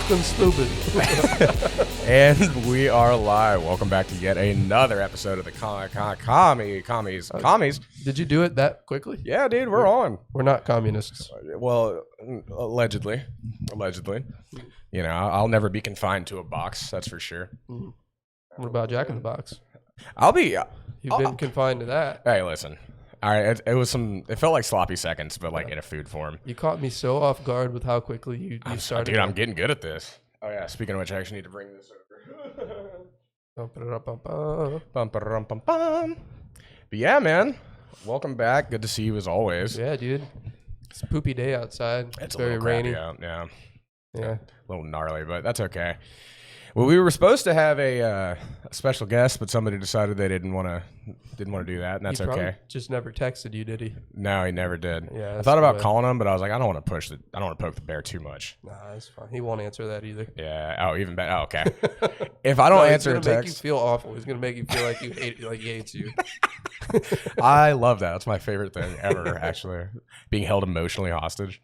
fucking stupid. And we are live. Welcome back to yet another episode of the Commies. Did you do it that quickly? Yeah, dude, we're on. We're not communists. Well, allegedly. You know, I'll never be confined to a box. That's for sure. What about Jack in the Box? I'll be. You've been confined to that. Hey, listen. All right, it felt like sloppy seconds, but like in a food form. You caught me so off guard with how quickly you started. Dude, I'm getting good at this. Oh yeah, speaking of which, I actually need to bring this over. But yeah, man, welcome back. Good to see you as always. Yeah, dude. It's a poopy day outside. It's very rainy. Out. Yeah. A little gnarly, but that's okay. Well, we were supposed to have a special guest, but somebody decided they didn't want to do that, and that's okay. Just never texted you, did he? No, he never did. Yeah, I thought about calling him, but I was like, I don't want to poke the bear too much. Nah, that's fine. He won't answer that either. Yeah. Oh, even better. Oh, okay. If I don't answer a text, he's gonna make you feel awful. He's gonna make you feel like he hates you. I love that. That's my favorite thing ever. Actually, being held emotionally hostage.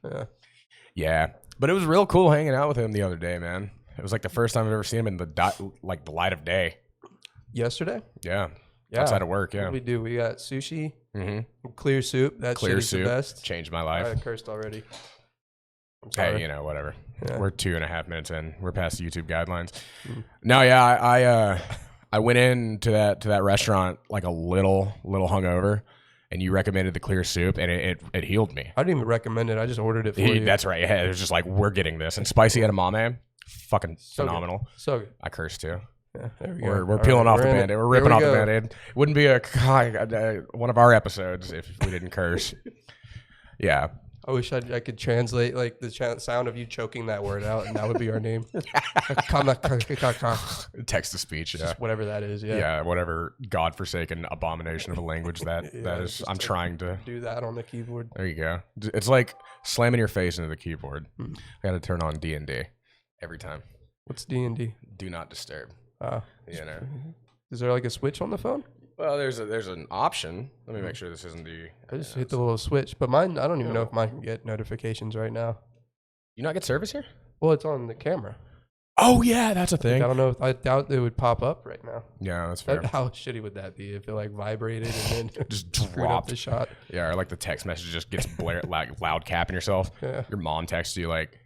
Yeah. But it was real cool hanging out with him the other day, man. It was like the first time I've ever seen him in the light of day. Yesterday? Yeah. Outside of work, yeah. What did we do? We got sushi, clear soup. That shit is the best. Changed my life. I cursed already. I'm sorry. Hey, you know, whatever. Yeah. We're 2.5 minutes in. We're past the YouTube guidelines. No, yeah, I went into that restaurant like a little hungover. And you recommended the clear soup, and it healed me. I didn't even recommend it. I just ordered it for you. That's right. Yeah, it was just like, we're getting this. And spicy edamame, fucking phenomenal. Good. So good. I cursed too. Yeah, there we go. We're peeling off the Band-Aid. We're ripping off the Band-Aid. It wouldn't be one of our episodes if we didn't curse. Yeah. I wish I could translate like the sound of you choking that word out, and that would be our name. Text to speech, yeah. Just whatever that is, yeah. Yeah, whatever godforsaken abomination of a language that is. I'm trying to do that on the keyboard. There you go. It's like slamming your face into the keyboard. I got to turn on D&D every time. What's D&D? Do not disturb. You know. Is there like a switch on the phone? Well, there's an option. Let me make sure this isn't the... I just hit the little switch. But mine, I don't even know if mine can get notifications right now. You not get service here? Well, it's on the camera. Oh, yeah, that's a thing. I don't know. I doubt it would pop up right now. Yeah, that's fair. How shitty would that be if it like vibrated and then just dropped the shot? Yeah, or like the text message just gets like loud capping yourself. Yeah. Your mom texts you like,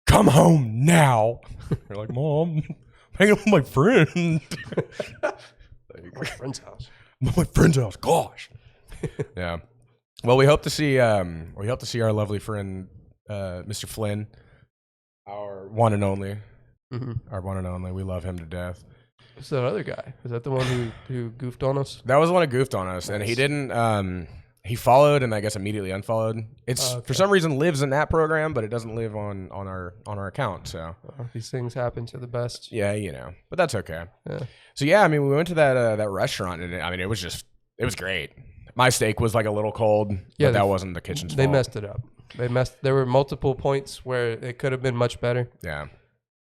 "Come home now." You're like, "Mom, I'm hanging out with my friend." My friend's house. My friend's house. Gosh. Yeah. Well, we hope to see our lovely friend, Mr. Flynn, our one and only. Our one and only. We love him to death. What's that other guy? Is that the one who goofed on us? That was the one who goofed on us, and he didn't. He followed and I guess immediately unfollowed. It's for some reason lives in that program, but it doesn't live on our account. So these things happen to the best. Yeah, you know, but that's okay. Yeah. So yeah, I mean, we went to that restaurant, and it was great. My steak was like a little cold, but that wasn't the kitchen's fault. They messed it up. There were multiple points where it could have been much better. Yeah.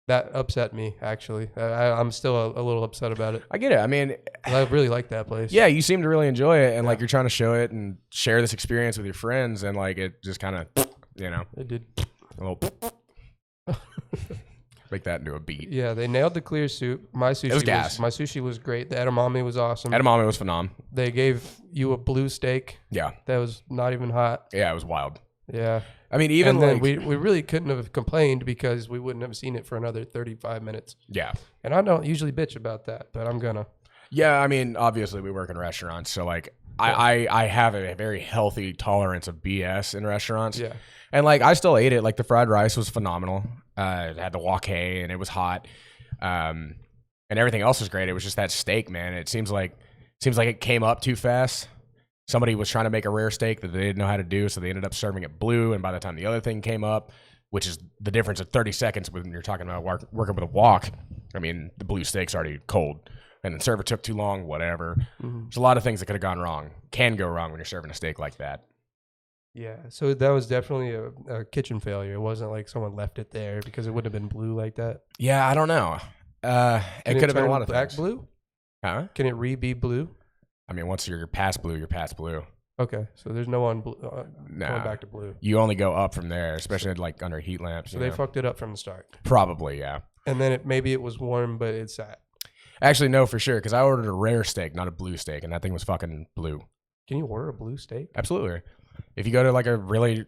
That upset me, actually. I'm still a little upset about it. I get it. I mean, I really like that place. Yeah, you seem to really enjoy it, and like you're trying to show it and share this experience with your friends, and like it just kind of, you know, it did a little make that into a beat. Yeah, they nailed the clear soup. My sushi was great. The edamame was awesome. Edamame was phenomenal. They gave you a blue steak. Yeah, that was not even hot. Yeah, it was wild. Yeah. I mean, even like we really couldn't have complained because we wouldn't have seen it for another 35 minutes. Yeah. And I don't usually bitch about that, but I'm gonna. Yeah, I mean, obviously we work in restaurants, so like I have a very healthy tolerance of BS in restaurants. Yeah. And like I still ate it. Like the fried rice was phenomenal. It had the wok and it was hot. And everything else was great. It was just that steak, man. It seems like it came up too fast. Somebody was trying to make a rare steak that they didn't know how to do, so they ended up serving it blue. And by the time the other thing came up, which is the difference of 30 seconds when you're talking about working with a wok, I mean, the blue steak's already cold. And the server took too long, whatever. There's a lot of things that could have gone wrong, can go wrong when you're serving a steak like that. Yeah, so that was definitely a kitchen failure. It wasn't like someone left it there because it wouldn't have been blue like that. Yeah, I don't know. It could have been a lot of back things. Blue? Huh? Can it be blue? I mean, once you're past blue, you're past blue. Okay, so there's no one Nah. going back to blue. You only go up from there, especially like under heat lamps. So they fucked it up from the start. Probably, yeah. And then maybe it was warm, but it sat. Actually, no, for sure, because I ordered a rare steak, not a blue steak, and that thing was fucking blue. Can you order a blue steak? Absolutely. If you go to like a really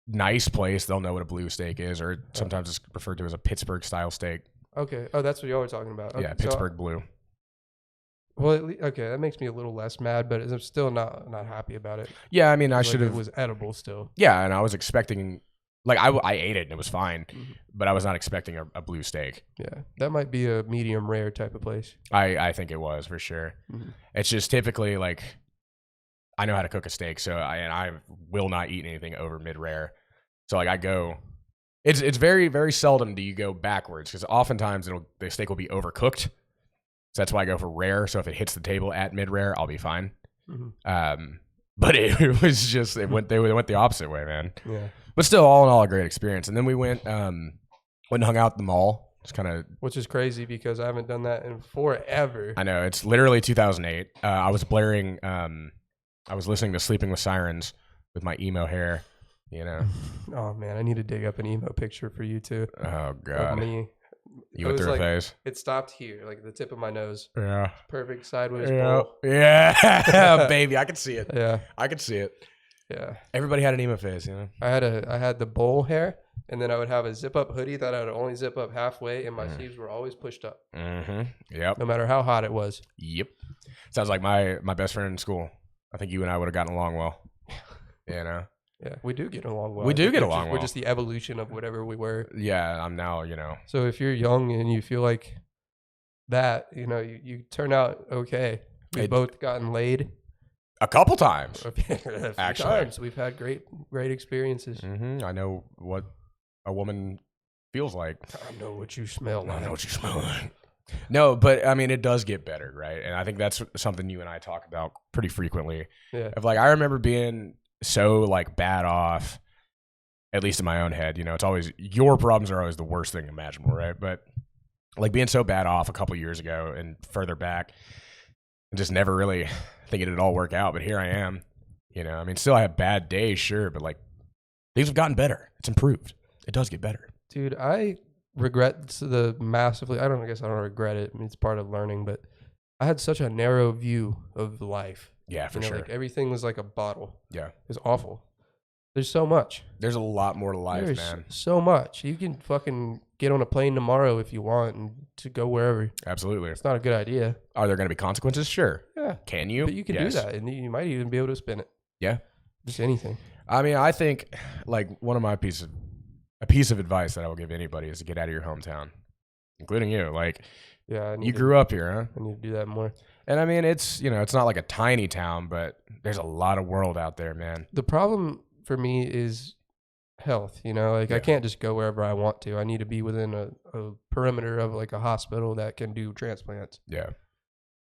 nice place, they'll know what a blue steak is, or sometimes it's referred to as a Pittsburgh style steak. Okay. Oh, that's what y'all were talking about. Okay. Yeah, Pittsburgh blue. Well, okay, that makes me a little less mad, but I'm still not happy about it. Yeah, I mean, I should have. It was edible still. Yeah, and I was expecting, like, I ate it and it was fine, but I was not expecting a blue steak. Yeah, that might be a medium rare type of place. I think it was for sure. It's just typically like, I know how to cook a steak, so I will not eat anything over mid rare. So like I go, it's very very seldom do you go backwards because oftentimes the steak will be overcooked. So that's why I go for rare. So if it hits the table at mid rare, I'll be fine. But it was just they went the opposite way, man. Yeah. But still, all in all, a great experience. And then we went and hung out at the mall. It's kind of, which is crazy because I haven't done that in forever. I know, it's literally 2008. I was blaring. I was listening to "Sleeping with Sirens" with my emo hair. You know. Oh man, I need to dig up an emo picture for you too. Oh god. Of me. You went through a phase. It stopped here, like the tip of my nose. Yeah. Perfect sideways bowl. Yeah, baby, I could see it. Yeah. I could see it. Yeah. Everybody had an emo phase, you know. I had the bowl hair, and then I would have a zip up hoodie that I would only zip up halfway, and my sleeves were always pushed up. Yep. No matter how hot it was. Yep. Sounds like my best friend in school. I think you and I would have gotten along well. You know. Yeah, we do get along well. We do get along well. We're just the evolution of whatever we were. Yeah, I'm now, you know. So if you're young and you feel like that, you know, you turn out okay. We've both gotten laid. A couple times. Actually. Times. We've had great experiences. I know what a woman feels like. I know what you smell like. I know what you smell like. No, but I mean, it does get better, right? And I think that's something you and I talk about pretty frequently. Yeah. Of like, I remember being so like bad off, at least in my own head. You know, it's always your problems are always the worst thing imaginable, right? But like being so bad off a couple years ago and further back, and just never really thinking it'd all work out. But here I am. You know, I mean, still I have bad days, sure, but like things have gotten better. It's improved. It does get better, dude. I regret the massively. I guess I don't regret it. I mean, it's part of learning, but I had such a narrow view of life. Yeah, for sure. Like everything was like a bottle. Yeah. It was awful. There's so much. There's a lot more to life, man. So much. You can fucking get on a plane tomorrow if you want and to go wherever. Absolutely. It's not a good idea. Are there going to be consequences? Sure. Yeah. Can you? But you can do that, and you might even be able to spin it. Yeah. Just anything. I mean, I think like one of my a piece of advice that I will give anybody is to get out of your hometown, including you. Like, yeah, you grew up here, huh? I need to do that more. And I mean, it's, you know, it's not like a tiny town, but there's a lot of world out there, man. The problem for me is health, you know, like I can't just go wherever I want to. I need to be within a perimeter of like a hospital that can do transplants. Yeah.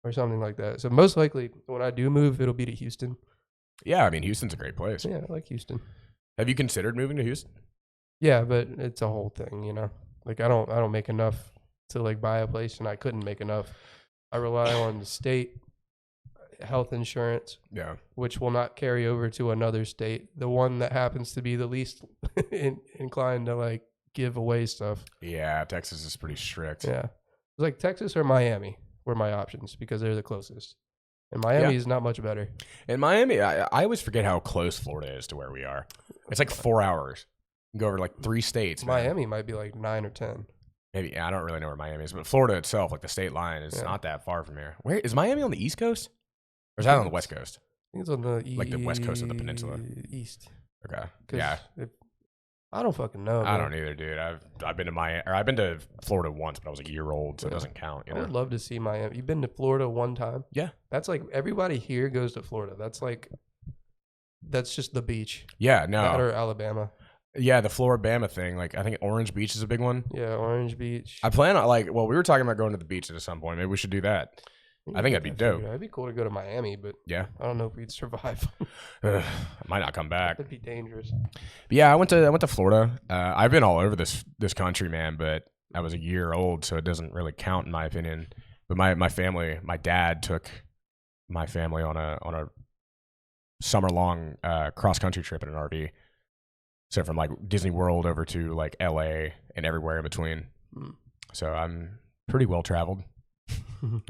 Or something like that. So most likely when I do move, it'll be to Houston. Yeah. I mean, Houston's a great place. Yeah. I like Houston. Have you considered moving to Houston? Yeah, but it's a whole thing, you know, like I don't make enough to like buy a place, and I couldn't make enough. I rely on the state health insurance, which will not carry over to another state. The one that happens to be the least inclined to like give away stuff. Yeah, Texas is pretty strict. Yeah, it's like Texas or Miami were my options because they're the closest. And Miami is not much better. In Miami, I always forget how close Florida is to where we are. It's like 4 hours. You can go over like 3 states. Miami might be like 9 or 10. Maybe. I don't really know where Miami is, but Florida itself, like the state line, is not that far from here. Where is Miami on the East Coast? Or is that on the West Coast? I think it's on the like the west coast of the peninsula. East. Okay. Yeah. I don't fucking know. I don't either, dude. I've been to I've been to Florida once, but I was a year old, so it doesn't count. You know? I would love to see Miami. You've been to Florida one time? Yeah. That's like everybody here goes to Florida. That's just the beach. Yeah. No. That or Alabama. Yeah, the Floribama thing. Like, I think Orange Beach is a big one. Yeah, Orange Beach. I plan on we were talking about going to the beach at some point. Maybe we should do that. I think that'd be dope. It'd be cool to go to Miami, but yeah, I don't know if we'd survive. I might not come back. That'd be dangerous. But yeah, I went to Florida. I've been all over this country, man. But I was a year old, so it doesn't really count in my opinion. But my family, my dad took my family on a summer-long cross-country trip in an RV. So from like Disney World over to like LA and everywhere in between. So I'm pretty well traveled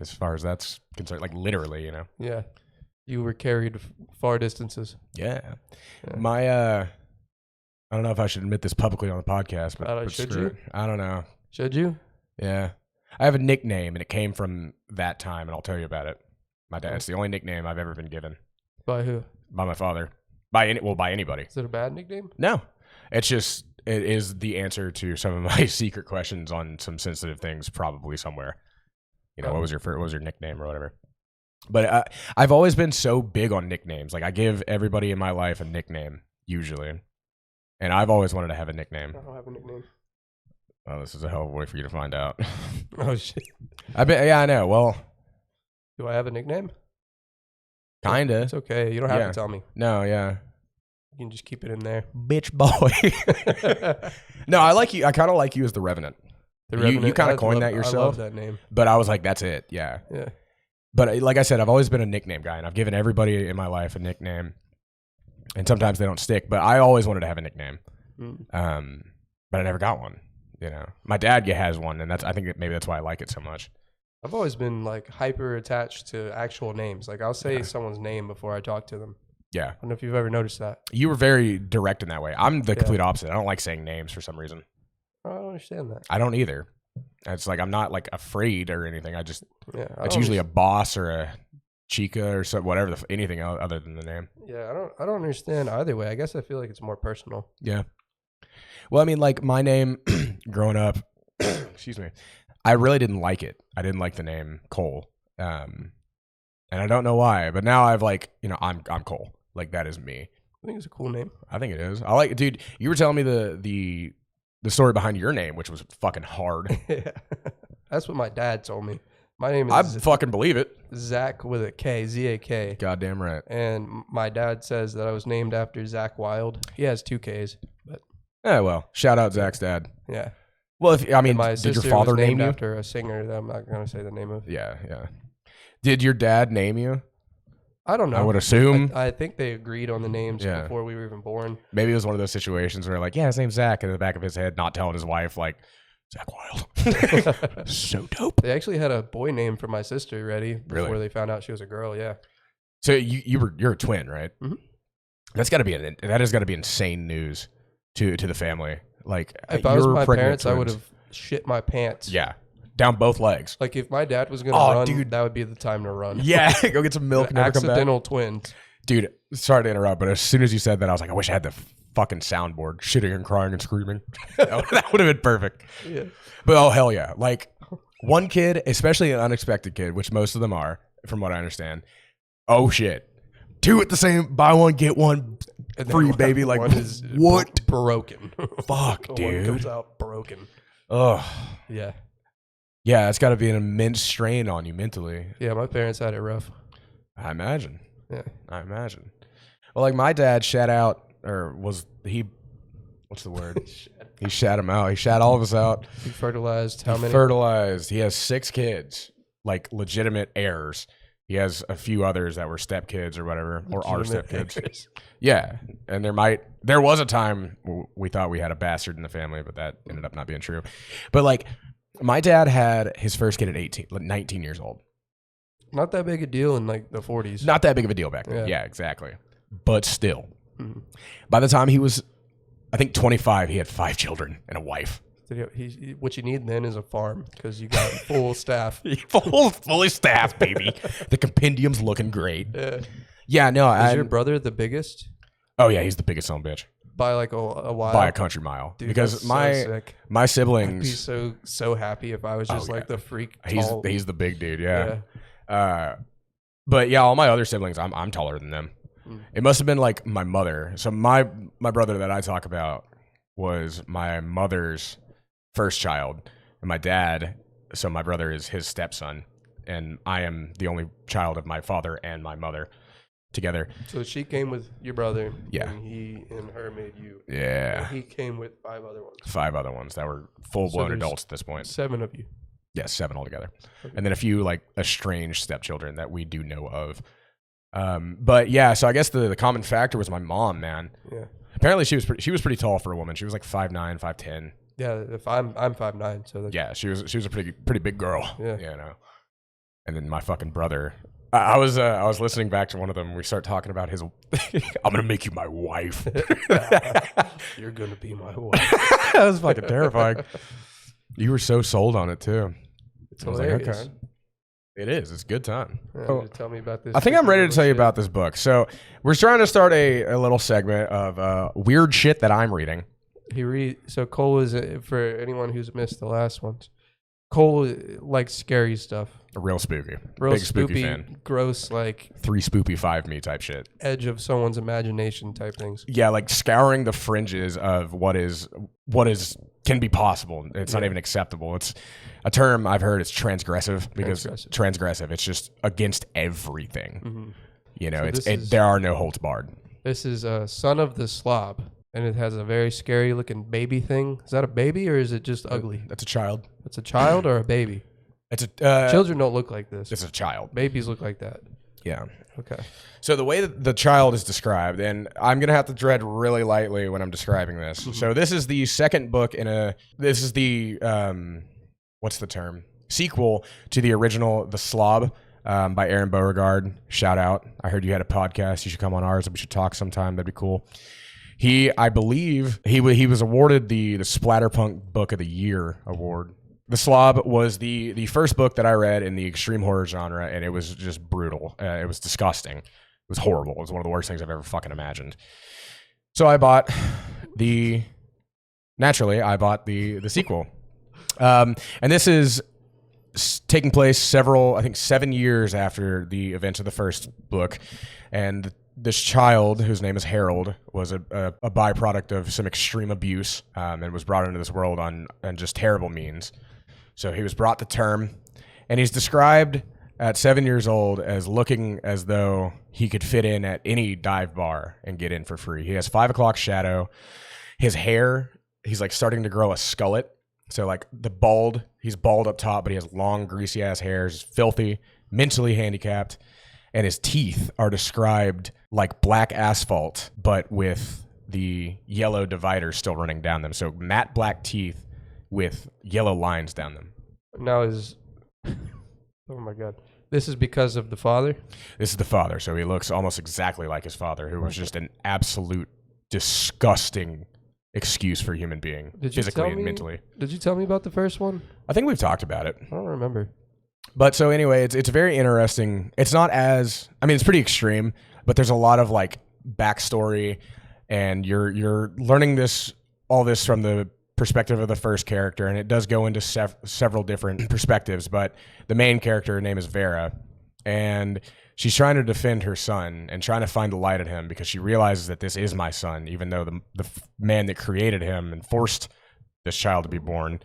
as far as that's concerned. Like literally, you know. Yeah. You were carried far distances. Yeah. My I don't know if I should admit this publicly on the podcast, but should you? I don't know. Should you? Yeah. I have a nickname, and it came from that time, and I'll tell you about it. My dad. It's the only nickname I've ever been given. By who? By my father. By anybody. Is it a bad nickname? No. It's just, it is the answer to some of my secret questions on some sensitive things, probably somewhere. You know, what was your nickname or whatever? But I've always been so big on nicknames. Like, I give everybody in my life a nickname, usually. And I've always wanted to have a nickname. I don't have a nickname. Oh, this is a hell of a way for you to find out. Oh, shit. Yeah, I know. Well, do I have a nickname? Kinda. It's okay. You don't have to tell me. No, yeah. You can just keep it in there. Bitch boy. No, I like you. I kind of like you as the Revenant. The Revenant. You kind of coined that yourself. I love that name. But I was like, that's it. Yeah. Yeah. But like I said, I've always been a nickname guy, and I've given everybody in my life a nickname. And sometimes they don't stick, but I always wanted to have a nickname. But I never got one. You know, my dad has one, and I think maybe that's why I like it so much. I've always been like hyper attached to actual names. Like I'll say someone's name before I talk to them. Yeah. I don't know if you've ever noticed that. You were very direct in that way. I'm the complete opposite. I don't like saying names for some reason. I don't understand that. I don't either. It's like I'm not like afraid or anything. I just it's usually a boss or a chica or so, whatever, anything other than the name. Yeah, I don't understand either way. I guess I feel like it's more personal. Yeah. Well, I mean, like my name growing up, excuse me, I really didn't like it. I didn't like the name Cole. And I don't know why, but now I've like, you know, I'm Cole. Like that is me. I think it's a cool name. I think it is. I like it, dude. You were telling me the story behind your name, which was fucking hard. Yeah. That's what my dad told me. My name is I fucking believe it. Zach with a K, Z-A-K. Goddamn right. And my dad says that I was named after Zach Wilde. He has 2 Ks, but yeah, well, shout out Zach's dad. Yeah. Well, my did your sister father was name named you? after a singer that I'm not going to say the name of. Yeah, yeah. Did your dad name you? I don't know. I would assume. I think they agreed on the names before we were even born. Maybe it was one of those situations where like, yeah, his name's Zach, and in the back of his head, not telling his wife, like, Zach Wilde. So dope. They actually had a boy name for my sister ready before they found out she was a girl. Yeah. So you're a twin, right? Mm-hmm. That has got to be insane news to the family. Like, if I was my parents, I would have shit my pants. Yeah. Down both legs. Like if my dad was going to run, dude, that would be the time to run. Yeah. Go get some milk and never come back. Accidental twins. Dude, sorry to interrupt, but as soon as you said that, I was like, I wish I had the fucking soundboard, shitting and crying and screaming. That would have been perfect. Yeah. But oh, hell yeah. Like one kid, especially an unexpected kid, which most of them are, from what I understand. Oh shit. 2 at the same, buy one, get one free, baby. Like, one is what? Broken. Fuck, dude. One comes out broken. Ugh. Yeah. Yeah, it's got to be an immense strain on you mentally. Yeah, my parents had it rough. I imagine. Yeah. I imagine. Well, like my dad what's the word? He shat him out. He shat all of us out. He fertilized how many? Fertilized. He has 6 kids, like legitimate heirs. He has a few others that were stepkids or whatever, or are stepkids. Yeah, and there was a time we thought we had a bastard in the family, but that ended up not being true. But like, my dad had his first kid at 19 years old. Not that big a deal in like the 40s. Not that big of a deal back then. Yeah, exactly. But still, by the time he was, I think 25, he had 5 children and a wife. What you need then is a farm because you got full staff. Fully staffed, baby. The compendium's looking great. Yeah, no. Is your brother the biggest? Oh yeah, he's the biggest son of a bitch. By like a while? By a country mile. Dude, because my siblings. I'd be so happy if I was just like the freak. He's the big dude, yeah. But yeah, all my other siblings, I'm taller than them. It must have been like my mother. So my brother that I talk about was my mother's first child, and my dad, so my brother is his stepson, and I am the only child of my father and my mother together. So she came with your brother, yeah, and he and her made you. Yeah. And he came with 5 other ones. 5 other ones that were full-blown adults at this point. 7 of you. Yeah, 7 altogether. Okay. And then a few like estranged stepchildren that we do know of. But yeah, so I guess the common factor was my mom, man. Yeah. Apparently she was pretty tall for a woman. She was like 5'9", 5'10". Yeah, if I'm 5'9", so yeah, she was a pretty big girl. Yeah. You know. And then my fucking brother. I was listening back to one of them. We start talking about his. I'm gonna make you my wife. You're gonna be my wife. That was fucking terrifying. You were so sold on it too. It's hilarious. Like, okay. It is. It's a good time. Yeah, tell me about this. I think I'm ready to tell you about this book. So we're trying to start a little segment of weird shit that I'm reading. So Cole is, for anyone who's missed the last ones, Cole likes scary stuff. Real spooky. Real big spooky fan. Gross, like 3 spoopy 5 me type shit. Edge of someone's imagination type things. Yeah, like scouring the fringes of what can be possible. It's not even acceptable. It's a term I've heard. It's transgressive because transgressive. It's just against everything. Mm-hmm. You know, so there are no holds barred. This is Son of the Slob, and it has a very scary looking baby thing. Is that a baby or is it just ugly? That's a child. It's a child or a baby? It's a children don't look like this. It's a child. Babies look like that. Yeah. Okay. So the way that the child is described, and I'm gonna have to tread really lightly when I'm describing this. Mm-hmm. So this is the second book this is the what's the term? Sequel to the original The Slob by Aaron Beauregard. Shout out. I heard you had a podcast. You should come on ours and we should talk sometime. That'd be cool. I believe he was awarded the Splatter-Punk Book of the Year award. The Slob was the first book that I read in the extreme horror genre, and it was just brutal. It was disgusting. It was horrible. It was one of the worst things I've ever fucking imagined. So I bought the sequel. And this is taking place I think 7 years after the events of the first book. And this child, whose name is Harold, was a byproduct of some extreme abuse and was brought into this world on just terrible means. So he was brought to term, and he's described at 7 years old as looking as though he could fit in at any dive bar and get in for free. He has 5 o'clock shadow. His hair, he's like starting to grow a skullet. So like he's bald up top, but he has long, greasy ass hair. He's filthy, mentally handicapped. And his teeth are described like black asphalt, but with the yellow divider still running down them. So matte black teeth with yellow lines down them. Now oh my God. This is because of the father? This is the father. So he looks almost exactly like his father, who was just an absolute disgusting excuse for a human being, physically and mentally. Did you tell me about the first one? I think we've talked about it. I don't remember. But so anyway, it's very interesting. It's not it's pretty extreme, but there's a lot of like backstory, and you're learning all this from the perspective of the first character, and it does go into several different perspectives. But the main character, her name is Vera, and she's trying to defend her son and trying to find the light in him because she realizes that this is my son, even though the man that created him and forced this child to be born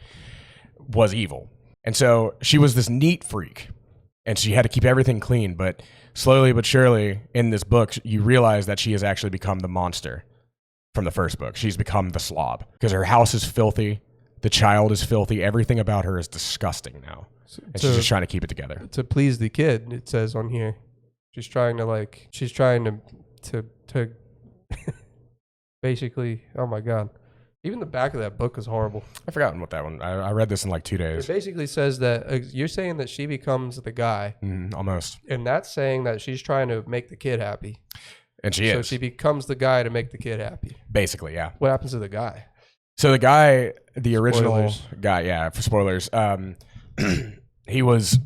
was evil. And so she was this neat freak, and she had to keep everything clean. But slowly but surely in this book, you realize that she has actually become the monster from the first book. She's become the slob because her house is filthy. The child is filthy. Everything about her is disgusting now. And she's just trying to keep it together. To please the kid, it says on here. She's trying to basically, oh my God. Even the back of that book is horrible. I've forgotten what that one. I read this in like 2 days. It basically says that you're saying that she becomes the guy. Almost. And that's saying that she's trying to make the kid happy. And she is. So she becomes the guy to make the kid happy. Basically, yeah. What happens to the guy? So the guy, the original guy, yeah, for spoilers, he was,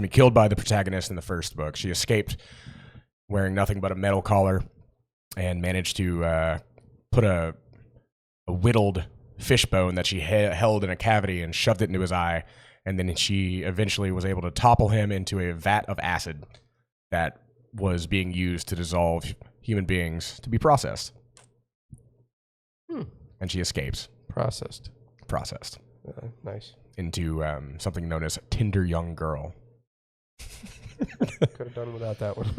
killed by the protagonist in the first book. She escaped wearing nothing but a metal collar and managed to put a whittled fishbone that she held in a cavity and shoved it into his eye. And then she eventually was able to topple him into a vat of acid that was being used to dissolve human beings to be processed. And she escapes. Processed. Nice. Into something known as Tender Young Girl. Could have done without that one.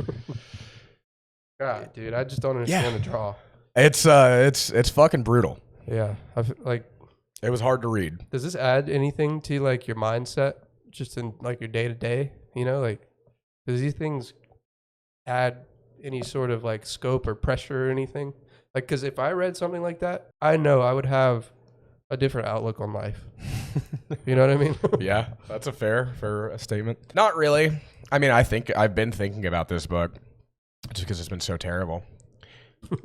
God, dude, I just don't understand the draw. It's fucking brutal. Yeah, it was hard to read. Does this add anything to like your mindset, just in like your day to day? You know, like does these things add any sort of like scope or pressure or anything. Like, because if I read something like that, I know I would have a different outlook on life. You know what I mean? Yeah, that's a fair statement. Not really. I mean, I think I've been thinking about this book just because it's been so terrible.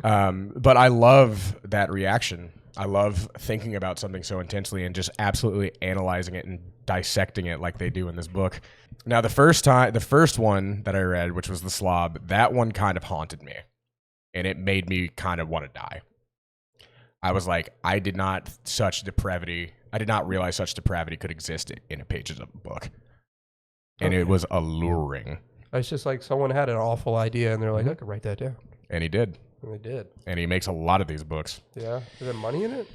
But I love that reaction. I love thinking about something so intensely and just absolutely analyzing it and dissecting it like they do in this book. Now, the first one that I read, which was The Slob, that one kind of haunted me, and it made me kind of want to die. I was like, I did not realize such depravity could exist in the pages of a book, and it was alluring. It's just like someone had an awful idea, and they're like, I could write that down. And he did. And they did. And he makes a lot of these books. Yeah. Is there money in it?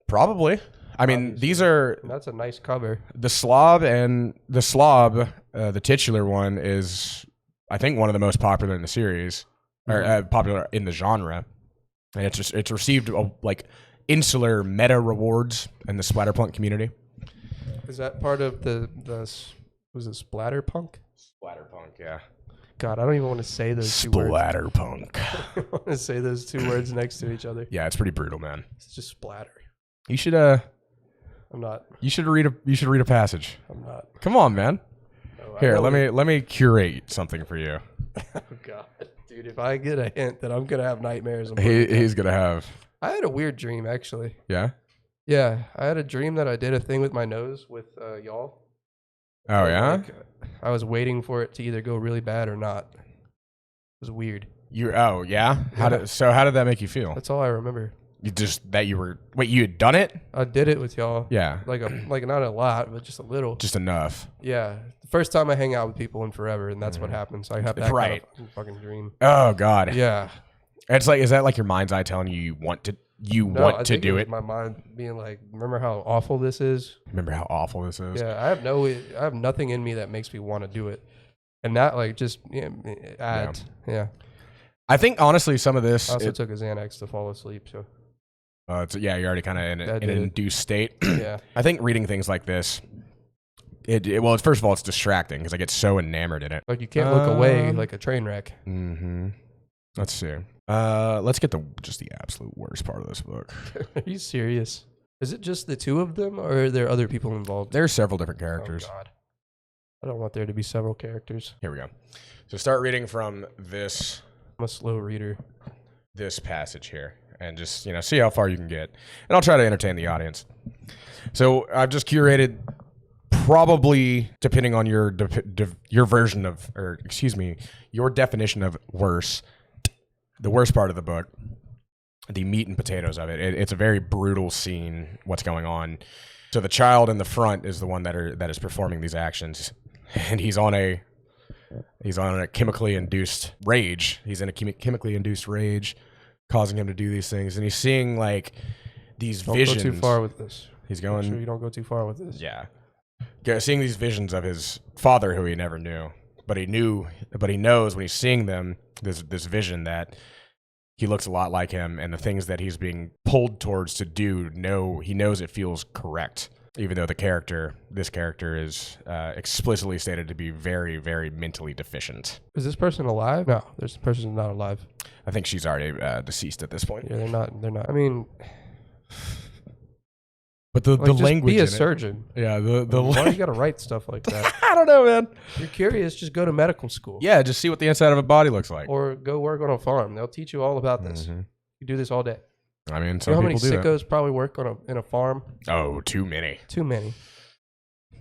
Probably. I mean, these are... That's a nice cover. The Slob, the titular one, is, I think, one of the most popular in the series, or popular in the genre. And it's received, like, insular meta rewards in the splatter-punk community. Is that part of was it splatter-punk? Splatter-punk, yeah. God, I don't even want to say those two words. Splatter-punk. I want to say those two words next to each other. Yeah, it's pretty brutal, man. It's just splatter. You should I'm not. You should read a passage. I'm not. Come on, man. No, Here, let me curate something for you. Oh God, dude! If I get a hint that I'm gonna have nightmares, he's gonna have. I had a weird dream actually. Yeah. Yeah, I had a dream that I did a thing with my nose with y'all. Oh yeah. Like, I was waiting for it to either go really bad or not. It was weird. Oh yeah. How did that make you feel? That's all I remember. You had done it? I did it with y'all. Yeah. Like not a lot, but just a little. Just enough. Yeah. The first time I hang out with people in forever, and that's what happens. I have that kind of fucking dream. Oh God. Yeah. It's like, is that like your mind's eye telling you want to do it? My mind being like, remember how awful this is? Remember how awful this is? Yeah. I have nothing in me that makes me want to do it. And that like just adds. Yeah. I think honestly some of this. I also took a Xanax to fall asleep, so. You're already kind of in an induced state. Yeah. I think reading things like this, first of all, it's distracting because I get so enamored in it. Like you can't look away like a train wreck. Mm-hmm. Let's see. Let's get just the absolute worst part of this book. Are you serious? Is it just the two of them, or are there other people involved? There are several different characters. Oh, God. I don't want there to be several characters. Here we go. So start reading from this. I'm a slow reader. This passage here. And just, see how far you can get. And I'll try to entertain the audience. So I've just curated, probably, depending on your version of, your definition of worse, the worst part of the book, the meat and potatoes of it. It's a very brutal scene, what's going on. So the child in the front is the one that is performing these actions. And he's on a chemically induced rage. He's in a chemically induced rage, causing him to do these things, and he's seeing like these visions. Don't go too far with this. He's going. Make sure you don't go too far with this. Yeah, seeing these visions of his father, who he never knew, but he knows when he's seeing them, this vision that he looks a lot like him, and the things that he's being pulled towards to do, he knows it feels correct, even though this character is explicitly stated to be very, very mentally deficient. Is this person alive? No, this person's not alive. I think she's already deceased at this point. Yeah, they're not. I mean, but the language. Be a surgeon. Yeah, why do you gotta write stuff like that? I don't know, man. You're curious? Just go to medical school. Yeah, just see what the inside of a body looks like, or go work on a farm. They'll teach you all about this. Mm-hmm. You do this all day. I mean, some people do. How many sickos probably work in a farm? Oh, too many. Too many.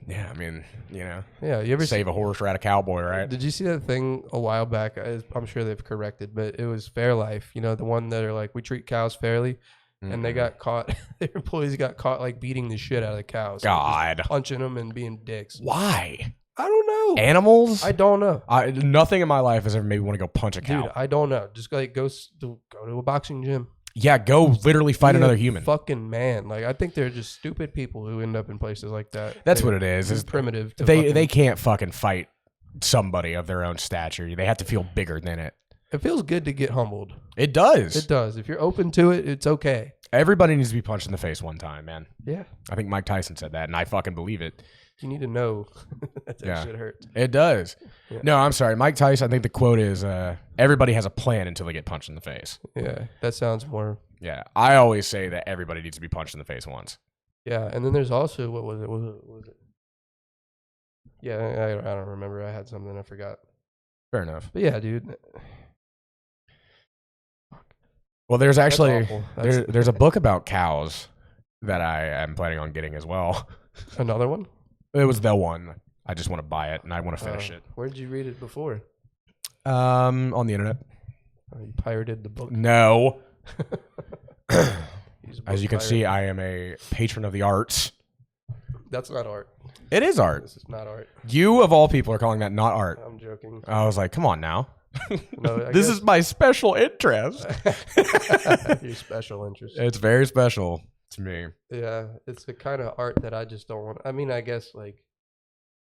Yeah, I mean, Yeah, you ever save a horse, ride a cowboy, right? Did you see that thing a while back? I'm sure they've corrected, but it was Fairlife. The one that are like, we treat cows fairly, and they got caught. Their employees got caught like beating the shit out of the cows. God, punching them and being dicks. Why? I don't know. Animals? I don't know. Nothing in my life has ever made me want to go punch a cow. Dude, I don't know. Just like go to a boxing gym. Yeah, go literally fight another human. Fucking man. Like, I think they're just stupid people who end up in places like that. That's what it is. It's primitive. They can't fucking fight somebody of their own stature. They have to feel bigger than it. It feels good to get humbled. It does. It does. If you're open to it, it's okay. Everybody needs to be punched in the face one time, man. Yeah. I think Mike Tyson said that, and I fucking believe it. You need to know that shit hurts. It does. Yeah. No, I'm sorry. Mike Tyson, I think the quote is, everybody has a plan until they get punched in the face. Yeah, that sounds more... Yeah, I always say that everybody needs to be punched in the face once. Yeah, and then there's also, what was it? Yeah, I don't remember. I had something I forgot. Fair enough. But yeah, dude. Well, there's actually, there's a book about cows that I am planning on getting as well. Another one? It was the one. I just want to buy it and I want to finish it. Where did you read it before? On the internet. Oh, you pirated the book? No. As you can see, I am a patron of the arts. That's not art. It is art. This is not art. You, of all people, are calling that not art. I'm joking. I was like, come on now. No, this is my special interest. Your special interest. It's very special to me. Yeah, it's the kind of art that I just don't want. I mean, I guess like,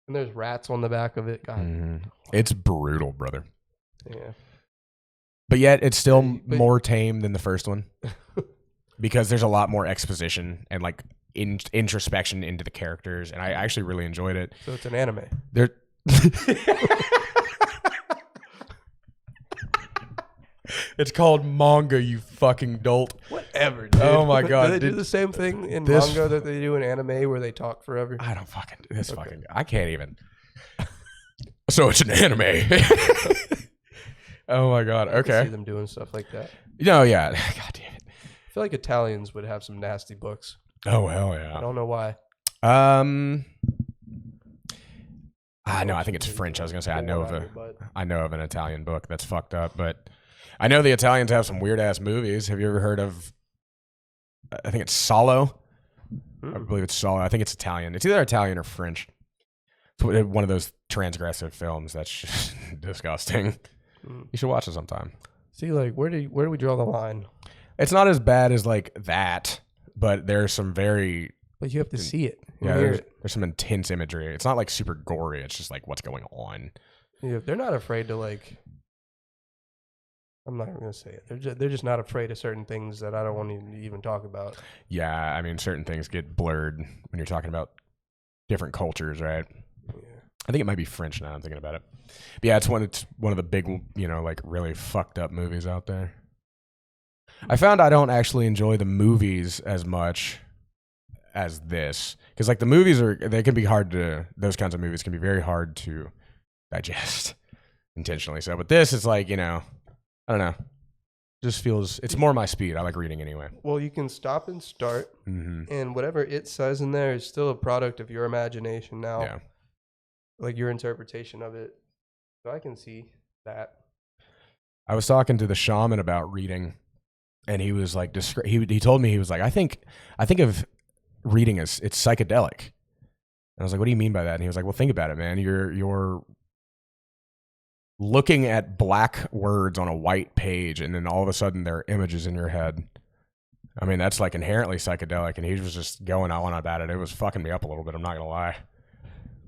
and there's rats on the back of it. God, it's brutal, brother. Yeah, but yet it's still more tame than the first one because there's a lot more exposition and like introspection into the characters, and I actually really enjoyed it. So it's an anime. There. It's called manga, you fucking dolt. Whatever, dude. Oh my god. Do they do the same thing in manga that they do in anime where they talk forever? I don't fucking do this. Okay. I can't even. So it's an anime. Oh my god. Okay. I see them doing stuff like that. No, yeah. God damn it. I feel like Italians would have some nasty books. Oh hell yeah. I don't know why. No, I think it's French. I was gonna say I know of an Italian book that's fucked up, but I know the Italians have some weird ass movies. Have you ever heard of? I think it's Solo. I believe it's Solo. I think it's Italian. It's either Italian or French. It's one of those transgressive films that's just disgusting. You should watch it sometime. See, like, where do we draw the line? It's not as bad as like that, but there's some very. But you have to see it. Yeah, there's some intense imagery. It's not like super gory. It's just like what's going on. Yeah, they're not afraid to like. I'm not even gonna say it. They're just not afraid of certain things that I don't want to even talk about. Yeah, I mean, certain things get blurred when you're talking about different cultures, right? Yeah. I think it might be French now. I'm thinking about it. But yeah, it's one of the big, like really fucked up movies out there. I found I don't actually enjoy the movies as much as this because like the movies they can be hard to. Those kinds of movies can be very hard to digest intentionally. So, but this is like I don't know. Just feels it's more my speed. I like reading anyway. Well, you can stop and start, and whatever it says in there is still a product of your imagination now. Yeah. Like your interpretation of it. So I can see that. I was talking to the shaman about reading, and he was like, he told me, he was like, I think of reading as it's psychedelic. And I was like, what do you mean by that? And he was like, well, think about it, man. You're looking at black words on a white page, and then all of a sudden there are images in your head. I mean, that's like inherently psychedelic, and he was just going on about it. It was fucking me up a little bit, I'm not going to lie.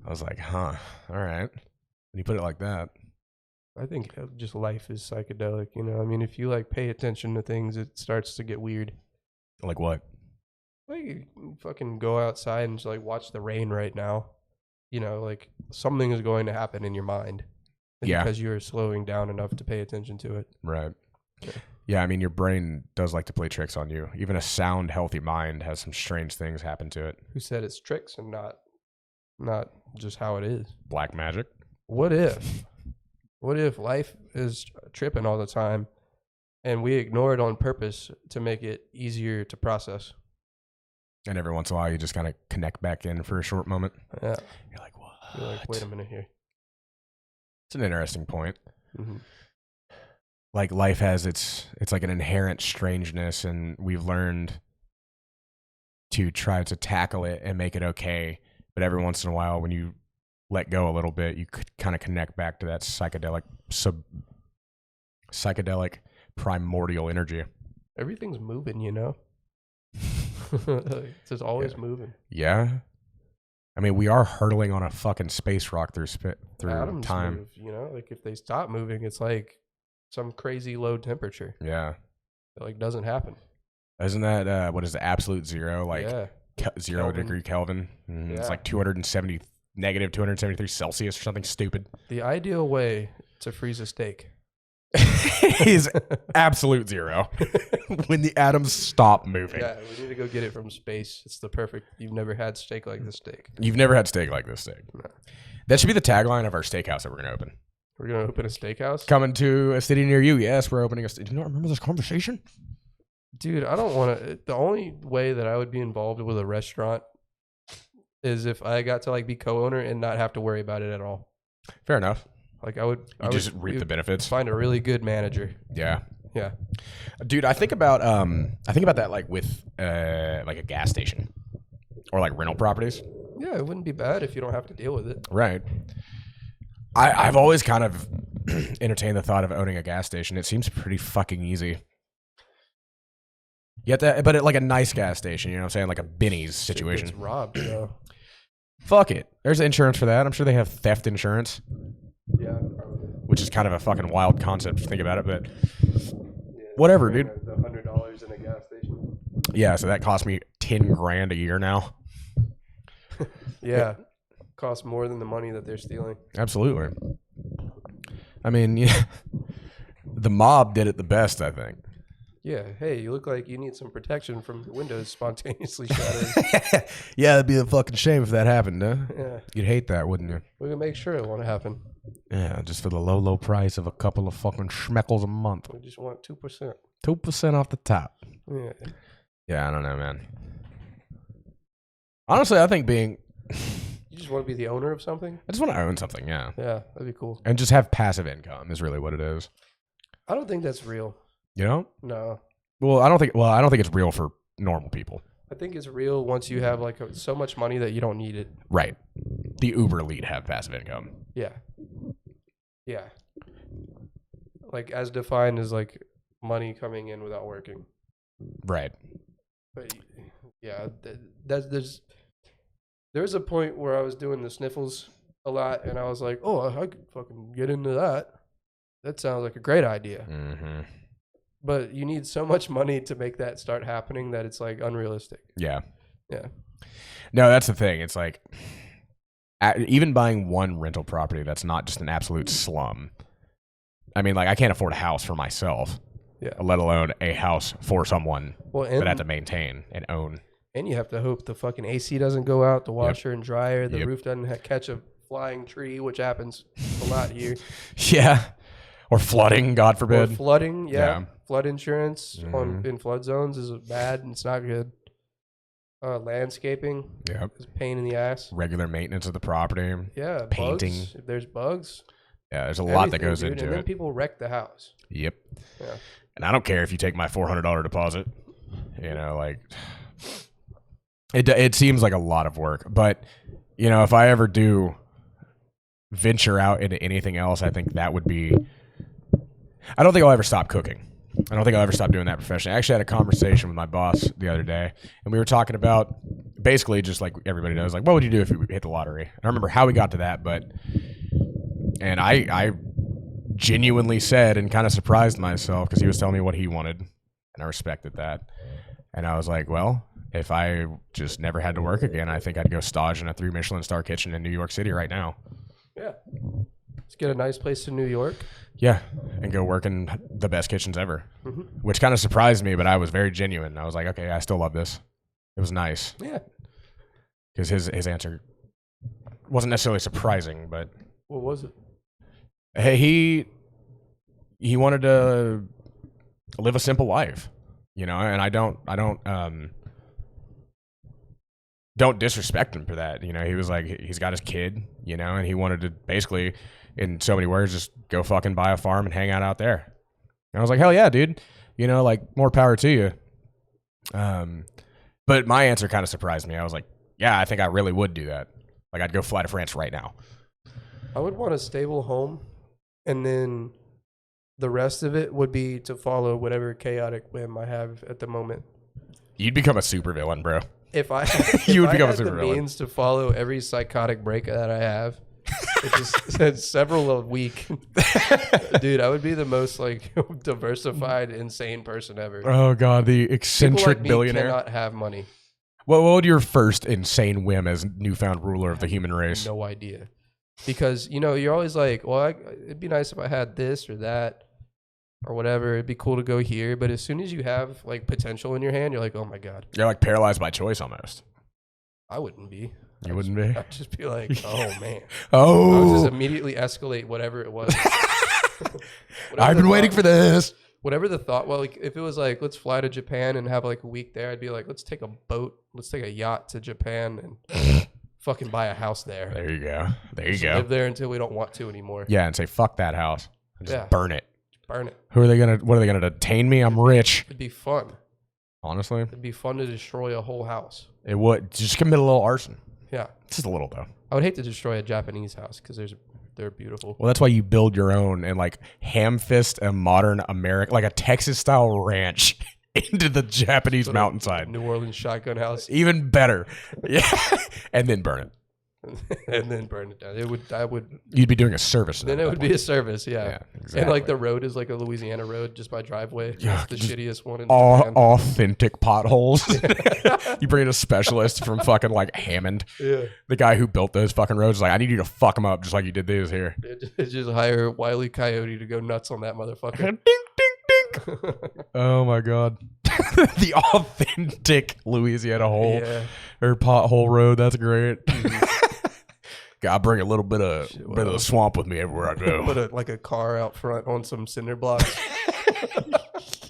I was like, huh, all right. When you put it like that. I think just life is psychedelic, I mean, if you like pay attention to things, it starts to get weird. Like what? Like you fucking go outside and just like watch the rain right now. Like something is going to happen in your mind. Yeah. Because you're slowing down enough to pay attention to it. Right. Yeah, I mean, your brain does like to play tricks on you. Even a sound, healthy mind has some strange things happen to it. Who said it's tricks and not just how it is? Black magic. What if life is tripping all the time and we ignore it on purpose to make it easier to process? And every once in a while, you just kind of connect back in for a short moment. Yeah. You're like, what? You're like, wait a minute here. It's an interesting point. Mm-hmm. Like life has it's like an inherent strangeness, and we've learned to try to tackle it and make it okay. But every once in a while, when you let go a little bit, you could kind of connect back to that psychedelic primordial energy. Everything's moving, It's just always moving. Yeah. I mean, we are hurtling on a fucking space rock through Atoms time. Move, like if they stop moving, it's like some crazy low temperature. Yeah. It like doesn't happen. Isn't that what is the absolute zero? Like 0 degree Kelvin. It's like negative 273 Celsius or something stupid. The ideal way to freeze a steak is absolute zero. When the atoms stop moving. Yeah, we need to go get it from space. It's the perfect. You've never had steak like this steak. You've never had steak like this steak. No. That should be the tagline of our steakhouse that we're going to open. We're going to open a steakhouse? Coming to a city near you. Yes, we're opening a steak. Do you not remember this conversation? Dude, I don't want to. The only way that I would be involved with a restaurant is if I got to like be co-owner and not have to worry about it at all. Fair enough. Like I would just reap the benefits. Find a really good manager. Yeah. Yeah. Dude, I think about that like with like a gas station or like rental properties. Yeah, it wouldn't be bad if you don't have to deal with it. Right. I've always kind of entertained the thought of owning a gas station. It seems pretty fucking easy. But at like a nice gas station, you know what I'm saying? Like a Benny's situation. It's robbed, though. Fuck it. There's insurance for that. I'm sure they have theft insurance. Yeah. Which is kind of a fucking wild concept if you think about it, but whatever, dude. The $100 in a gas station. Yeah, so that cost me $10,000 a year now. Yeah. Costs more than the money that they're stealing. Absolutely. I mean, yeah, the mob did it the best, I think. Yeah. Hey, you look like you need some protection from the windows spontaneously shattering. Yeah, it'd be a fucking shame if that happened, huh? Yeah. You'd hate that, wouldn't you? We're going to make sure it won't happen. Yeah, just for the low, low price of a couple of fucking schmeckles a month. We just want 2%. 2% off the top. Yeah. Yeah, I don't know, man. Honestly, I think being... You just want to be the owner of something? I just want to own something, yeah. Yeah, that'd be cool. And just have passive income is really what it is. I don't think that's real. You know? No. Well, I don't think it's real for normal people. I think it's real once you have like so much money that you don't need it. Right. The uber elite have passive income. Yeah. Yeah. Like as defined as like money coming in without working. Right. But yeah, there's a point where I was doing the sniffles a lot and I was like, oh, I could fucking get into that. That sounds like a great idea. Mm-hmm. But you need so much money to make that start happening that it's like unrealistic. Yeah. Yeah. No, that's the thing. It's like even buying one rental property that's not just an absolute slum. I mean, like I can't afford a house for myself, let alone a house for someone that I have to maintain and own. And you have to hope the fucking AC doesn't go out, the washer and dryer, the roof doesn't catch a flying tree, which happens a lot here. Yeah. Or flooding, God forbid. Or flooding, yeah. Flood insurance in flood zones is bad and it's not good. Landscaping is a pain in the ass. Regular maintenance of the property. Yeah. Painting. Bugs, if there's bugs. Yeah, there's a lot that goes into it. And then people wreck the house. Yep. Yeah. And I don't care if you take my $400 deposit. You know, like... It seems like a lot of work. But, you know, if I ever do venture out into anything else, I think that would be... I don't think I'll ever stop cooking. I don't think I'll ever stop doing that professionally. I actually had a conversation with my boss the other day, and we were talking about basically just like everybody knows, like, what would you do if you hit the lottery? I don't remember how we got to that, and I genuinely said and kind of surprised myself because he was telling me what he wanted, and I respected that. And I was like, well, if I just never had to work again, I think I'd go stage in a 3 Michelin star kitchen in New York City right now. Yeah. Let's get a nice place in New York. Yeah, and go work in the best kitchens ever, which kind of surprised me, but I was very genuine. I was like, okay, I still love this. It was nice. Yeah. Because his answer wasn't necessarily surprising, but... What was it? Hey, he wanted to live a simple life, you know, and I don't disrespect him for that. You know, he was like, he's got his kid, you know, and he wanted to basically... in so many words, just go fucking buy a farm and hang out there. And I was like, hell yeah, dude. You know, like, more power to you. But my answer kind of surprised me. I was like, yeah, I think I really would do that. Like, I'd go fly to France right now. I would want a stable home, and then the rest of it would be to follow whatever chaotic whim I have at the moment. You'd become a supervillain, bro. If I you would become a supervillain. The means to follow every psychotic break that I have, which is several a week, dude, I would be the most like diversified, insane person ever. Oh god, the eccentric People like me billionaire cannot have money. What would your first insane whim as newfound ruler of the human race? No idea. Because, you're always like, well, it'd be nice if I had this or that or whatever. It'd be cool to go here. But as soon as you have, like, potential in your hand, you're like, oh, my God. You're, like, paralyzed by choice almost. I wouldn't be. You wouldn't be? I'd just be like, oh, man. Oh. I would just immediately escalate whatever it was. I've been waiting for this. Whatever the thought, well, like, if it was like, let's fly to Japan and have like a week there, I'd be like, let's take a boat, let's take a yacht to Japan and fucking buy a house there. There you go. Live there until we don't want to anymore. Yeah, and say, fuck that house. And just burn it. Burn it. What are they gonna detain me? I'm rich. It'd be fun. Honestly? It'd be fun to destroy a whole house. It would. Just commit a little arson. Yeah. Just a little, though. I would hate to destroy a Japanese house because they're beautiful. Well, that's why you build your own and like ham fist a modern American, like a Texas style ranch into the Japanese mountainside. New Orleans shotgun house. Even better. Yeah. And then burn it. And then burn it down. You'd be doing a service. Then it would be a service, yeah. Exactly. And like the road is like a Louisiana road just by driveway. Yeah, it's the shittiest one in Japan. Authentic potholes. You bring in a specialist from fucking like Hammond. Yeah. The guy who built those fucking roads is like, I need you to fuck them up just like you did these here. Just hire Wile E. Coyote to go nuts on that motherfucker. Ding, ding, ding. Oh my God. The authentic Louisiana hole or pothole road. That's great. Mm-hmm. I bring a little bit of the swamp with me everywhere I go. Put like a car out front on some cinder blocks.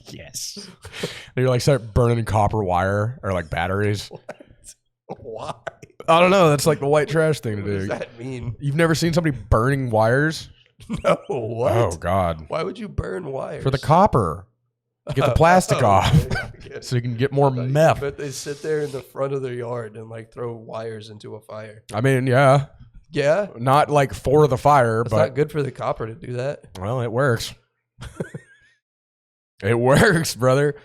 Yes. And you're like start burning copper wire or like batteries. What? Why? I don't know. That's like the white trash thing to do. What does that mean? You've never seen somebody burning wires? No. What? Oh God. Why would you burn wires? For the copper. Get the plastic off so you can get more meth. But they sit there in the front of their yard and like throw wires into a fire. I mean, yeah. Yeah. Not like for the fire, it's but not good for the copper to do that. Well, it works. It works, brother.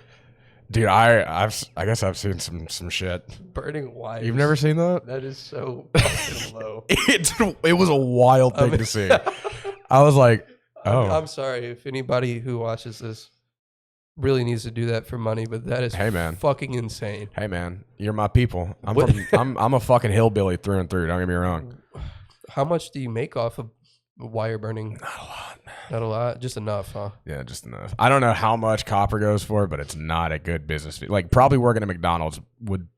Dude, I guess I've seen some shit. Burning wires. You've never seen that? That is so fucking low. It was a wild thing to see. I was like, oh. I'm sorry if anybody who watches this really needs to do that for money, but that is fucking insane. Hey man, you're my people. I'm a fucking hillbilly through and through. Don't get me wrong. How much do you make off of wire burning? Not a lot. Not a lot? Just enough, huh? Yeah, just enough. I don't know how much copper goes for, but it's not a good business. Like probably working at McDonald's would,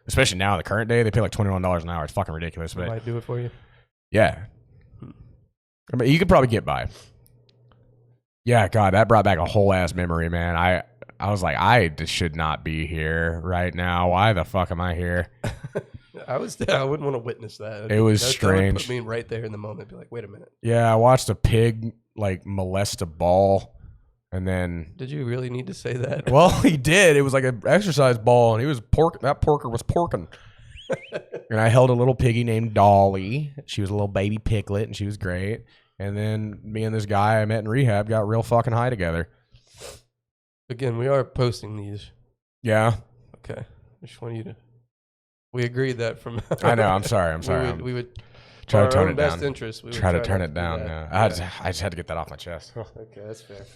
especially now in the current day, they pay like $21 an hour. It's fucking ridiculous. But might do it for you. Yeah. I mean, you could probably get by. Yeah, God, that brought back a whole ass memory, man. I was like, I just should not be here right now. Why the fuck am I here? I wouldn't want to witness that. It was strange. That would put me right there in the moment. Be like, wait a minute. Yeah, I watched a pig like molest a ball, and then. Did you really need to say that? Well, he did. It was like an exercise ball, and he was that porker was porking. And I held a little piggy named Dolly. She was a little baby piglet, and she was great. And then me and this guy I met in rehab got real fucking high together. Again, we are posting these. Yeah. Okay. I just want you to. We agreed that from. I know. I'm sorry. We would try to tone it best down. Interest. We try to turn it down. Yeah. I just had to get that off my chest. Okay, that's fair.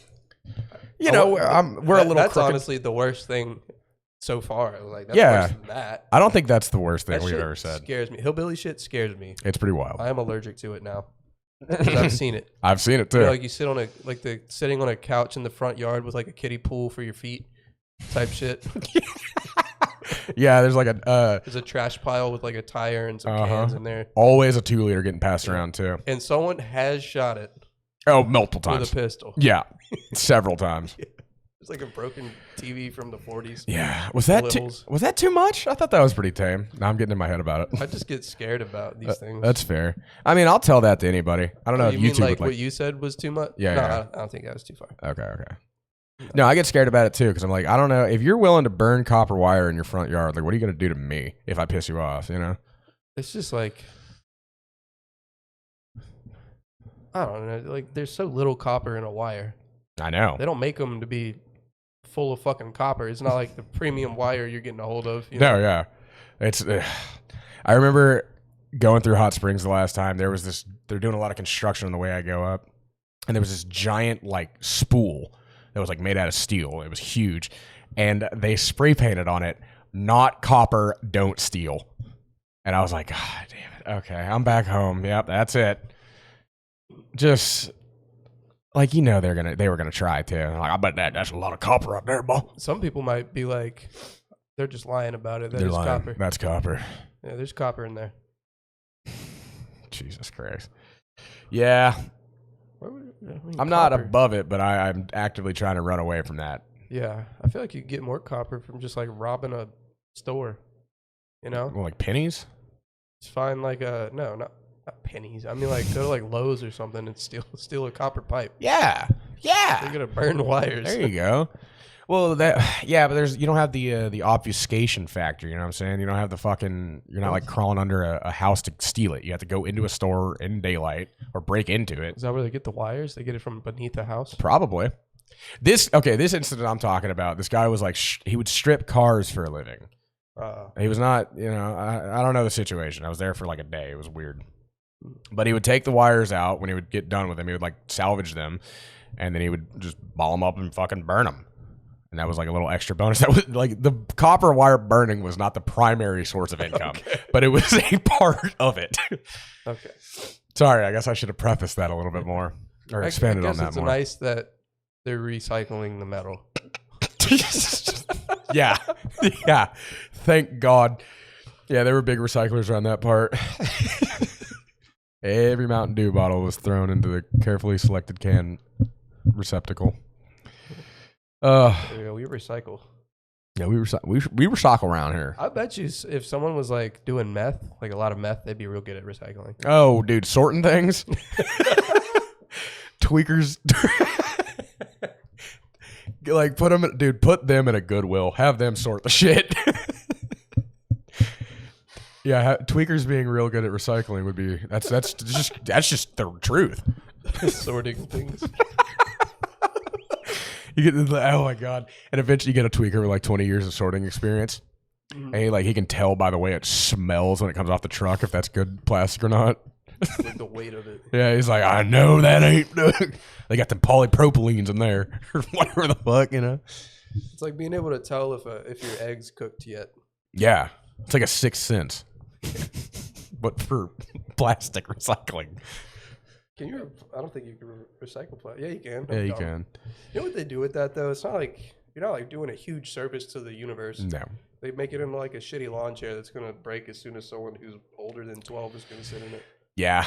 You know, we're a little. That's crooked. honestly the worst thing so far. Like, that's worse than that. I don't think that's the worst thing that we've shit ever said. Scares me. Hillbilly shit scares me. It's pretty wild. I am allergic to it now. I've seen it. I've seen it too. You know, like you sit on sitting on a couch in the front yard with like a kiddie pool for your feet, type shit. Yeah, there's like there's a trash pile with like a tire and some cans in there. Always a 2-liter getting passed around too. And someone has shot it. Oh, multiple times with a pistol. Yeah, several times. Yeah. It's like a broken TV from the 40s. Yeah, was that too much? I thought that was pretty tame. Now I'm getting in my head about it. I just get scared about these things. That's fair. I mean, I'll tell that to anybody. I don't know if YouTube like what you said was too much. Yeah, no, yeah. I don't think that was too far. Okay. No, I get scared about it too because I'm like, I don't know if you're willing to burn copper wire in your front yard. Like, what are you gonna do to me if I piss you off? You know? It's just like, I don't know. Like, there's so little copper in a wire. I know. They don't make them to be full of fucking copper. It's not like the premium wire you're getting a hold of. You know? No, yeah. It's. I remember going through Hot Springs the last time. There was this. They're doing a lot of construction on the way I go up, and there was this giant like spool that was like made out of steel. It was huge, and they spray painted on it not copper, don't steal. And I was like, God damn it. Okay, I'm back home. Yep, that's it. Just like, they were gonna try too. Like, I bet that's a lot of copper out there, boy. Some people might be like, they're just lying about it. They're lying. Copper. That's copper. Yeah, there's copper in there. Jesus Christ. Yeah. I'm not above it, but I'm actively trying to run away from that. Yeah, I feel like you get more copper from just like robbing a store, Well, like pennies? Just find like not pennies. I mean, like go to like Lowe's or something and steal a copper pipe. Yeah. You're gonna burn the wires. There you go. Well, but you don't have the obfuscation factor. You know what I'm saying? You don't have you're not like crawling under a house to steal it. You have to go into a store in daylight or break into it. Is that where they get the wires? They get it from beneath the house? Probably. This incident I'm talking about, this guy was like, he would strip cars for a living. He was not, I don't know the situation. I was there for like a day. It was weird. But he would take the wires out when he would get done with them. He would like salvage them, and then he would just ball them up and fucking burn them. And that was like a little extra bonus. That was like the copper wire burning was not the primary source of income, but it was a part of it. Okay. Sorry, I guess I should have prefaced that a little bit more or expanded on that it's more. It's nice that they're recycling the metal. Yeah. Thank God. Yeah, there were big recyclers around that part. Every Mountain Dew bottle was thrown into the carefully selected can receptacle. Yeah, we recycle. Yeah, we recycle around here. I bet you if someone was like doing meth, like a lot of meth, they'd be real good at recycling. Oh, dude, sorting things. Tweakers. Like put them in a Goodwill. Have them sort the shit. Yeah, tweakers being real good at recycling would be that's just the truth. Sorting things. You get oh my God, and eventually you get a tweaker with like 20 years of sorting experience, and he can tell by the way it smells when it comes off the truck if that's good plastic or not. Like the weight of it. Yeah, he's like, I know that ain't. They got the polypropylenes in there or whatever the fuck, It's like being able to tell if your egg's cooked yet. Yeah, it's like a sixth sense, but for plastic recycling. Can you? I don't think you can recycle plastic. Yeah, you can. Yeah, you can. You know what they do with that though? It's not like you're not like doing a huge service to the universe. No. They make it into like a shitty lawn chair that's gonna break as soon as someone who's older than 12 is gonna sit in it. Yeah,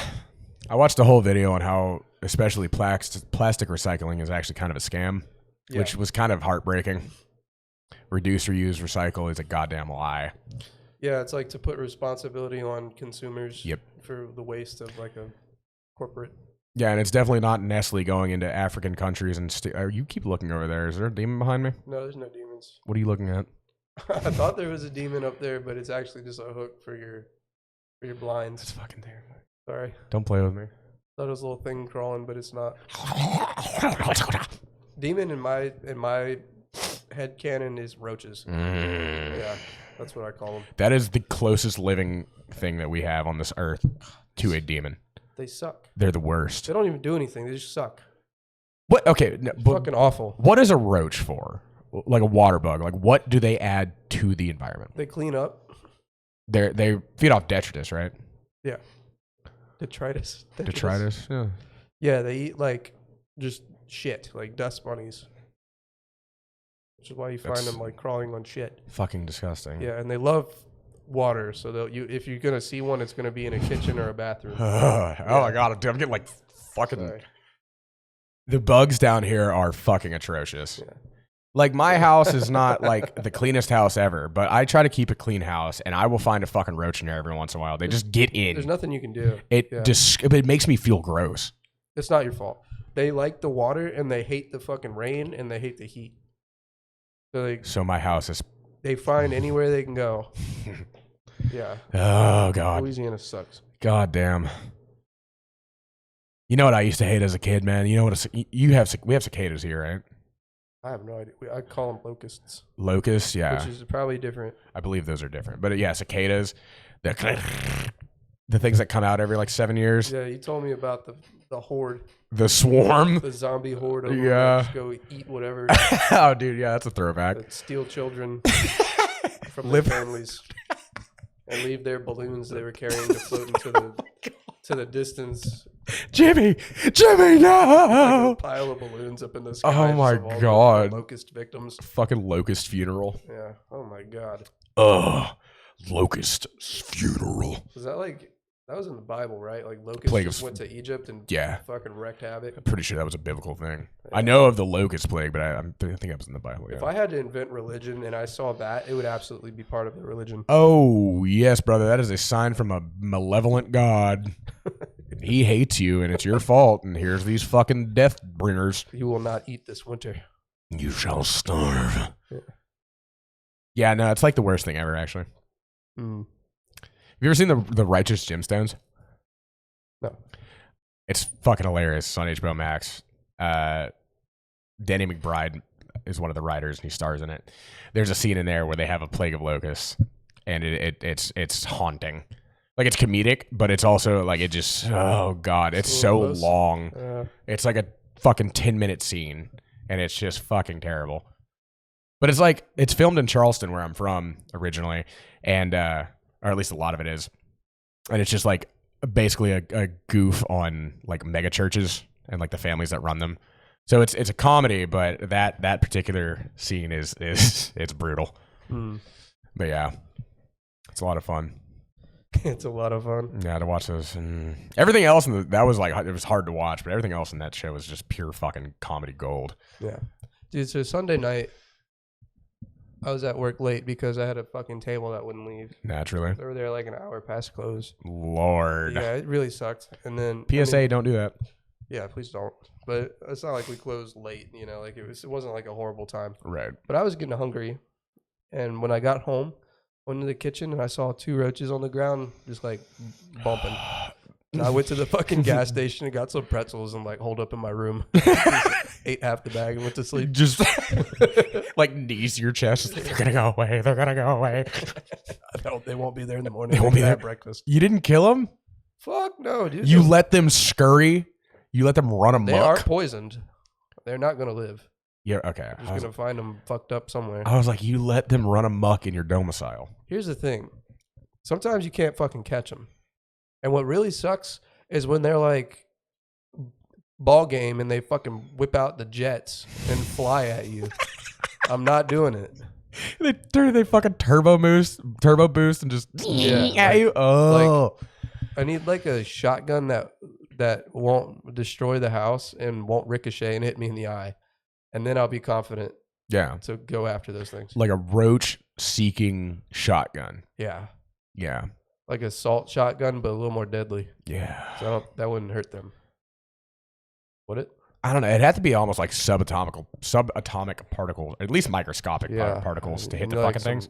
I watched a whole video on how especially plastic recycling is actually kind of a scam, which was kind of heartbreaking. Reduce, reuse, recycle is a goddamn lie. Yeah, it's like to put responsibility on consumers. Yep. For the waste of like a corporate. Yeah, and it's definitely not Nestle going into African countries and you keep looking over there. Is there a demon behind me? No, there's no demons. What are you looking at? I thought there was a demon up there, but it's actually just a hook for your blinds. That's fucking terrifying. Sorry. Don't play with me. Thought it was a little thing crawling, but it's not. Demon in my head canon is roaches. Yeah, that's what I call them. That is the closest living thing that we have on this earth to a demon. They suck. They're the worst. They don't even do anything. They just suck. What? Okay. No, fucking awful. What is a roach for? Like a water bug? Like what do they add to the environment? They clean up. They feed off detritus, right? Yeah. Detritus. Detritus. Yeah. Yeah, they eat like just shit, like dust bunnies. Which is why you find them like crawling on shit. Fucking disgusting. Yeah, and they love water, so if you're gonna see one, it's gonna be in a kitchen or a bathroom. Oh my God, dude, I'm getting like fucking. Sorry. The bugs down here are fucking atrocious. Yeah. Like my house is not like the cleanest house ever, but I try to keep a clean house, and I will find a fucking roach in there every once in a while. They just get in. There's nothing you can do. It makes me feel gross. It's not your fault. They like the water, and they hate the fucking rain, and they hate the heat. So my house is. They find anywhere they can go. Yeah. Oh God. Louisiana sucks. God damn. You know what I used to hate as a kid, man? You know what? We have cicadas here, right? I have no idea. I call them locusts. Locusts, yeah. Which is probably different. I believe those are different. But yeah, cicadas, the things that come out every like 7 years. Yeah, you told me about the horde. The swarm. The zombie horde. Yeah. Just go eat whatever. Oh, dude, yeah, that's a throwback. That steal children. from their families and leave their balloons they were carrying to float to the distance. Jimmy, no! Like a pile of balloons up in the sky. Oh my God. The locust victims. Fucking locust funeral. Yeah. Oh my God. Locust funeral. Was that like, that was in the Bible, right? Like locusts went to Egypt and fucking wrecked havoc. I'm pretty sure that was a biblical thing. Yeah. I know of the locust plague, but I think that was in the Bible. If I had to invent religion and I saw that, it would absolutely be part of the religion. Oh, yes, brother. That is a sign from a malevolent God. He hates you, and it's your fault. And here's these fucking death bringers. You will not eat this winter. You shall starve. Yeah, no, it's like the worst thing ever, actually. Have you ever seen the Righteous Gemstones? No. It's fucking hilarious. It's on HBO Max. Danny McBride is one of the writers, and he stars in it. There's a scene in there where they have a plague of locusts, and it's haunting. Like, it's comedic, but it's also like it just, oh God, it's so long. It's like a fucking 10-minute scene, and it's just fucking terrible. But it's like, it's filmed in Charleston, where I'm from originally, and or at least a lot of it is. And it's just like basically a goof on like mega churches and like the families that run them. So it's a comedy, but that particular scene is it's brutal. But yeah, it's a lot of fun. It's a lot of fun. Yeah, to watch those. And everything else that was like, it was hard to watch, but everything else in that show was just pure fucking comedy gold. Yeah, dude. So Sunday night, I was at work late because I had a fucking table that wouldn't leave. Naturally. They were there like an hour past close. Lord. Yeah, it really sucked. And then PSA, don't do that. Yeah, please don't. But it's not like we closed late, you know, like it wasn't like a horrible time. Right. But I was getting hungry. And when I got home, went into the kitchen and I saw 2 roaches on the ground just like bumping. And I went to the fucking gas station and got some pretzels and like holed up in my room. Ate half the bag and went to sleep. Just like knees to your chest. Like, they're gonna go away. They're gonna go away. They won't be there in the morning. They won't be there at breakfast. You didn't kill them? Fuck no, dude. You let them scurry. You let them run amok. They are poisoned. They're not gonna live. Yeah. Okay. I'm just gonna find them fucked up somewhere. I was like, you let them run amok in your domicile. Here's the thing. Sometimes you can't fucking catch them. And what really sucks is when they're like ball game and they fucking whip out the jets and fly at you. I'm not doing it. They fucking turbo boost and just at you. Oh, like, I need like a shotgun that won't destroy the house and won't ricochet and hit me in the eye, and then I'll be confident. Yeah, to go after those things. Like a roach seeking shotgun. Yeah. Yeah. Like a salt shotgun, but a little more deadly. Yeah. So that wouldn't hurt them. Would it? I don't know. It'd have to be almost like subatomic particles, at least microscopic particles to hit the fucking things.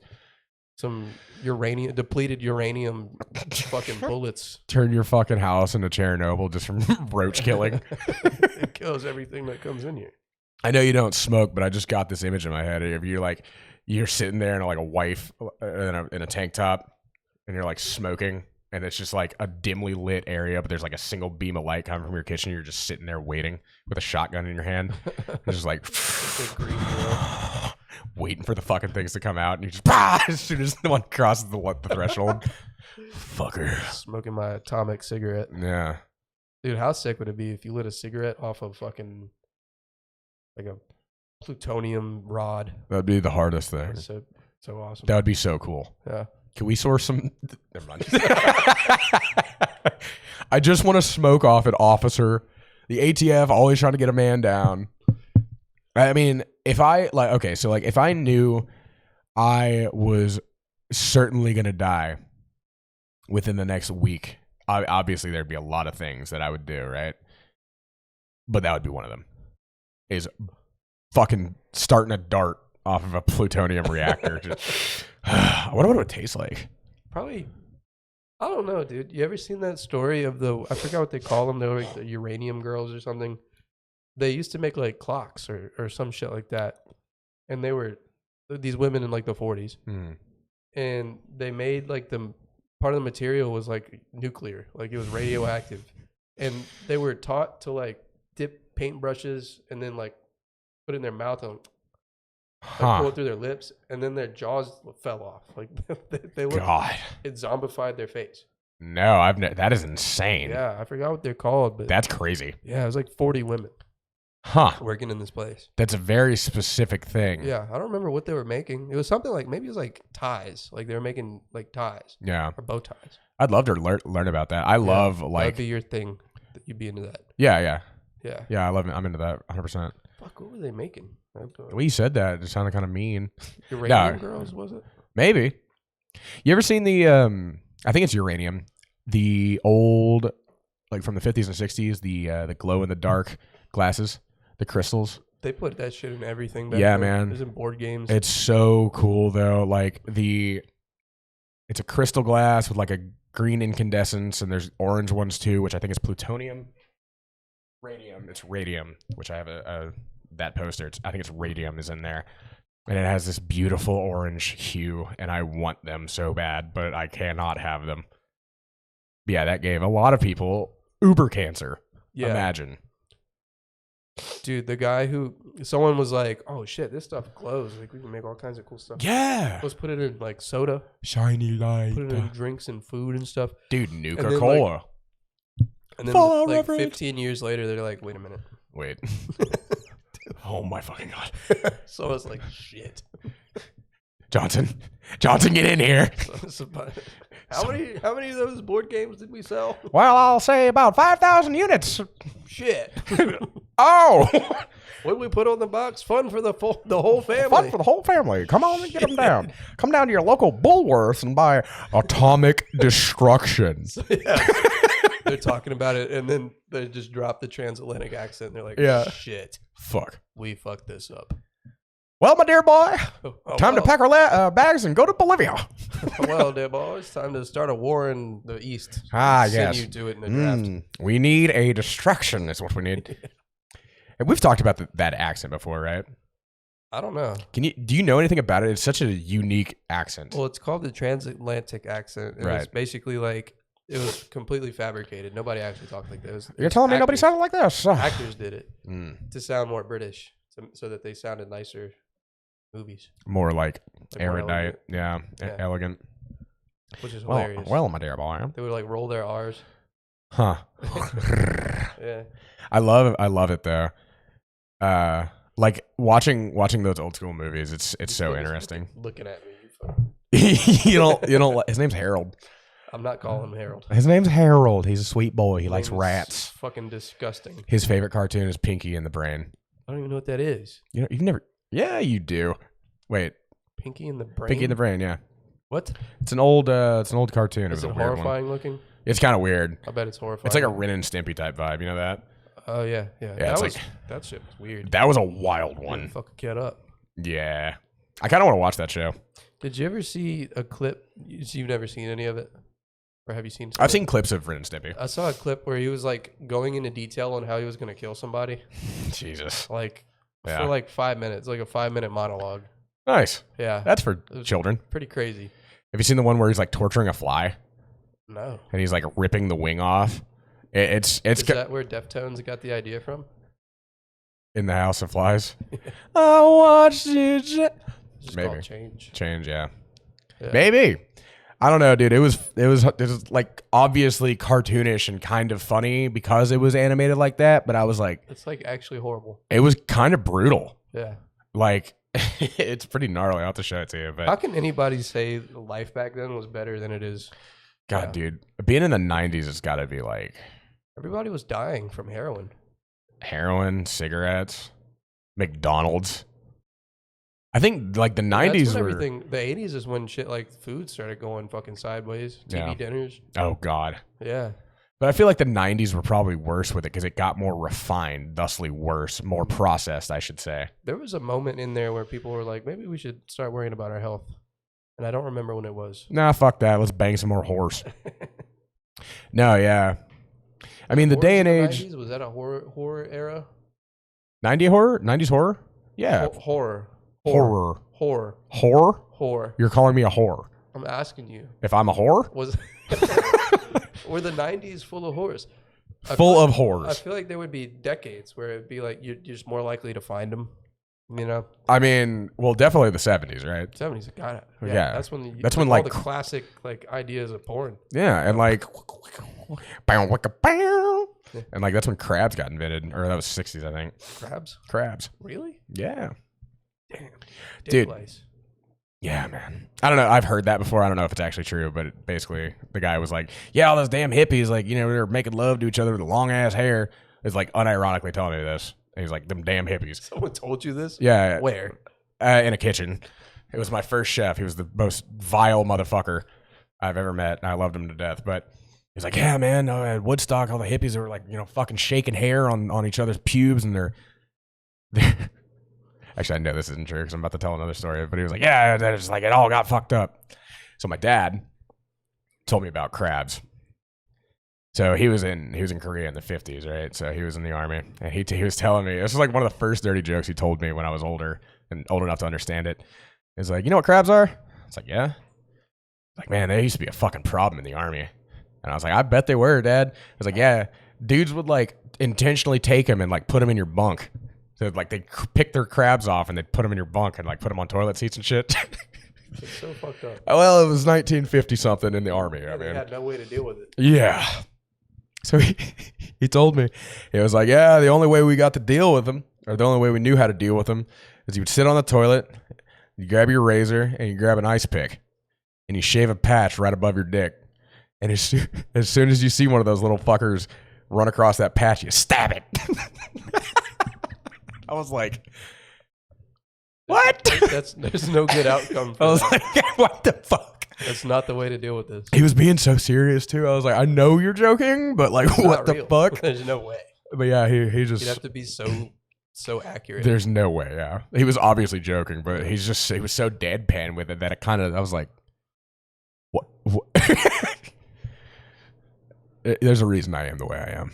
Some depleted uranium fucking bullets. Turn your fucking house into Chernobyl just from roach killing. It kills everything that comes in here. I know you don't smoke, but I just got this image in my head of you like, you're sitting there in like a wife in a tank top and you're like smoking. And it's just like a dimly lit area, but there's like a single beam of light coming from your kitchen. You're just sitting there waiting with a shotgun in your hand. It's just like waiting for the fucking things to come out. And you just, as soon as the one crosses the threshold. Fucker. Smoking my atomic cigarette. Yeah. Dude, how sick would it be if you lit a cigarette off of fucking like a plutonium rod? That'd be the hardest thing. So awesome. That would be so cool. Yeah. Can we source some? Never mind. I just want to smoke off an officer. The ATF always trying to get a man down. I mean, if I knew I was certainly going to die within the next week, obviously there'd be a lot of things that I would do, right? But that would be one of them. Is fucking starting a dart off of a plutonium reactor. I wonder what it would taste like. Probably, I don't know, dude. You ever seen that story of I forgot what they call them. They were like the uranium girls or something. They used to make like clocks or some shit like that. And they were these women in like the 40s. And they made like part of the material was like nuclear, like it was radioactive. And they were taught to like dip paintbrushes and then like put it in their mouth and like pull it through their lips, and then their jaws fell off. Like they look, it zombified their face. No, that is insane. Yeah, I forgot what they're called, but that's crazy. Yeah, it was like 40 women. Working in this place. That's a very specific thing. Yeah, I don't remember what they were making. It was something like, maybe it was like ties. Like they were making like ties. Yeah. Or bow ties. I'd love to learn about that. I love like. That'd be your thing. You'd be into that. Yeah. Yeah, I love it. I'm into that 100%. Fuck, what were they making? The way you said that, it sounded kind of mean. Uranium Girls, was it? Maybe. You ever seen the, I think it's Uranium, the old, like from the 50s and 60s, the glow-in-the-dark glasses, the crystals? They put that shit in everything back then. Man. It was in board games. It's so cool, though. Like, it's a crystal glass with, like, a green incandescence, and there's orange ones, too, which I think is plutonium. Radium. It's radium, which I have that poster. I think it's radium is in there. And it has this beautiful orange hue, and I want them so bad, but I cannot have them. But yeah, that gave a lot of people uber cancer. Yeah. Imagine. Dude, the guy someone was like, oh shit, this stuff glows. Like, we can make all kinds of cool stuff. Yeah. Let's put it in like soda. Shiny light. Put it in drinks and food and stuff. Dude, Nuka-Cola. And then like 15 years later, they're like, wait a minute. Wait. Oh my fucking God. So I was like, shit. Johnson, get in here. How many of those board games did we sell? Well, I'll say about 5,000 units. Shit. Oh. What did we put on the box? Fun for the whole family. Fun for the whole family. Come on and get them down. Come down to your local Bullworths and buy Atomic Destruction. They're talking about it, and then they just drop the transatlantic accent. And they're like, shit. Fuck. We fucked this up. Well, my dear boy, time to pack our bags and go to Bolivia. Well, dear boy, it's time to start a war in the East. Yes. You do it in the draft. We need a distraction is what we need. And we've talked about that accent before, right? I don't know. Do you know anything about it? It's such a unique accent. Well, it's called the transatlantic accent. And it's basically like, it was completely fabricated. Nobody actually talked like this. You're telling me nobody sounded like this? Actors did it to sound more British, so that they sounded nicer movies. More like erudite. Yeah, elegant. Which is hilarious. Well, my dear boy. They would like roll their R's. Huh. Yeah. I love it though. Like watching those old school movies, it's so interesting. Looking at me. you don't his name's Harold. I'm not calling him Harold. His name's Harold. He's a sweet boy. He likes rats. Fucking disgusting. His favorite cartoon is Pinky and the Brain. I don't even know what that is. You've never. Yeah, you do. Wait. Pinky and the Brain. Pinky and the Brain. Yeah. What? It's an old cartoon. Is it horrifying looking? It's kind of weird. I bet it's horrifying. It's like a Ren and Stimpy type vibe. You know that? Oh yeah. That shit was weird. That was a wild one. Fuck a kid up. Yeah. I kind of want to watch that show. Did you ever see a clip? You've never seen any of it? Or have you seen I've seen clips of Ren and Stimpy. I saw a clip where he was like going into detail on how he was going to kill somebody. Jesus. Like for like 5 minutes, like a 5-minute monologue. Nice. Yeah. That's for children. Pretty crazy. Have you seen the one where he's like torturing a fly? No. And he's like ripping the wing off. Is that where Deftones got the idea from? In the House of Flies? I watched you. Maybe. Change, yeah. Maybe. I don't know, dude. It was like obviously cartoonish and kind of funny because it was animated like that, but I was like, it's like actually horrible. It was kind of brutal. Yeah. Like it's pretty gnarly. I'll have to show it to you. But how can anybody say life back then was better than it is? God, dude. Being in the 90s, it's got to be like everybody was dying from heroin. Heroin, cigarettes, McDonald's. I think like the 90s were everything. The 80s is when shit like food started going fucking sideways. TV dinners. Oh God. Yeah. But I feel like the 90s were probably worse with it because it got more refined, thusly worse, more processed, I should say. There was a moment in there where people were like, maybe we should start worrying about our health. And I don't remember when it was. Nah, fuck that. Let's bang some more horse. No, yeah. I mean, the day and age. 90s? Was that a horror era? 90s horror? Yeah. Horror. You're calling me a whore. I'm asking you. If I'm a whore? Were the 90s full of horrors? Full of horrors. I feel like there would be decades where it'd be like you're just more likely to find them. You know, I mean, well, definitely the 70s, right? 70s. God, Yeah. That's when all like the classic like ideas of porn. Yeah, and like, and like that's when crabs got invented, or that was 60s, I think. Crabs. Really? Yeah. Damn. Dude. Lice. Yeah, man. I don't know. I've heard that before. I don't know if it's actually true, but basically the guy was like, yeah, all those damn hippies, like, they were making love to each other with long ass hair. Is like unironically telling me this. And he's like, them damn hippies. Someone told you this? Yeah. Where? In a kitchen. It was my first chef. He was the most vile motherfucker I've ever met. And I loved him to death. But he's like, yeah, man, at Woodstock, all the hippies were like, fucking shaking hair on each other's pubes. And they're actually, I know this isn't true because I'm about to tell another story. But he was like, yeah, it's like it all got fucked up. So my dad told me about crabs. So he was in Korea in the 50s, right? So he was in the army, and he was telling me, this was like one of the first dirty jokes he told me when I was older and old enough to understand it. He's like, you know what crabs are? It's like, yeah. Like, man, they used to be a fucking problem in the army. And I was like, I bet they were, Dad. I was like, yeah, dudes would like intentionally take them and like put them in your bunk. So like they pick their crabs off and they'd put them in your bunk and like put them on toilet seats and shit. It's so fucked up. Well, it was 1950 something in the army. Yeah, they had no way to deal with it. Yeah. So he told me, he was like, yeah, the only way we got to deal with them, or the only way we knew how to deal with them, is you would sit on the toilet, you grab your razor, and you grab an ice pick, and you shave a patch right above your dick. And as soon as you see one of those little fuckers run across that patch, you stab it. I was like, what? There's no good outcome for I was that. like, what the fuck? That's not the way to deal with this. He was being so serious too. I was like, I know you're joking, but like, It's what the real. fuck? There's no way. But yeah, he just. You'd have to be so accurate. There's no way. Yeah, he was obviously joking, but he was so deadpan with it that it kind of. I was like, what? There's a reason I am the way I am.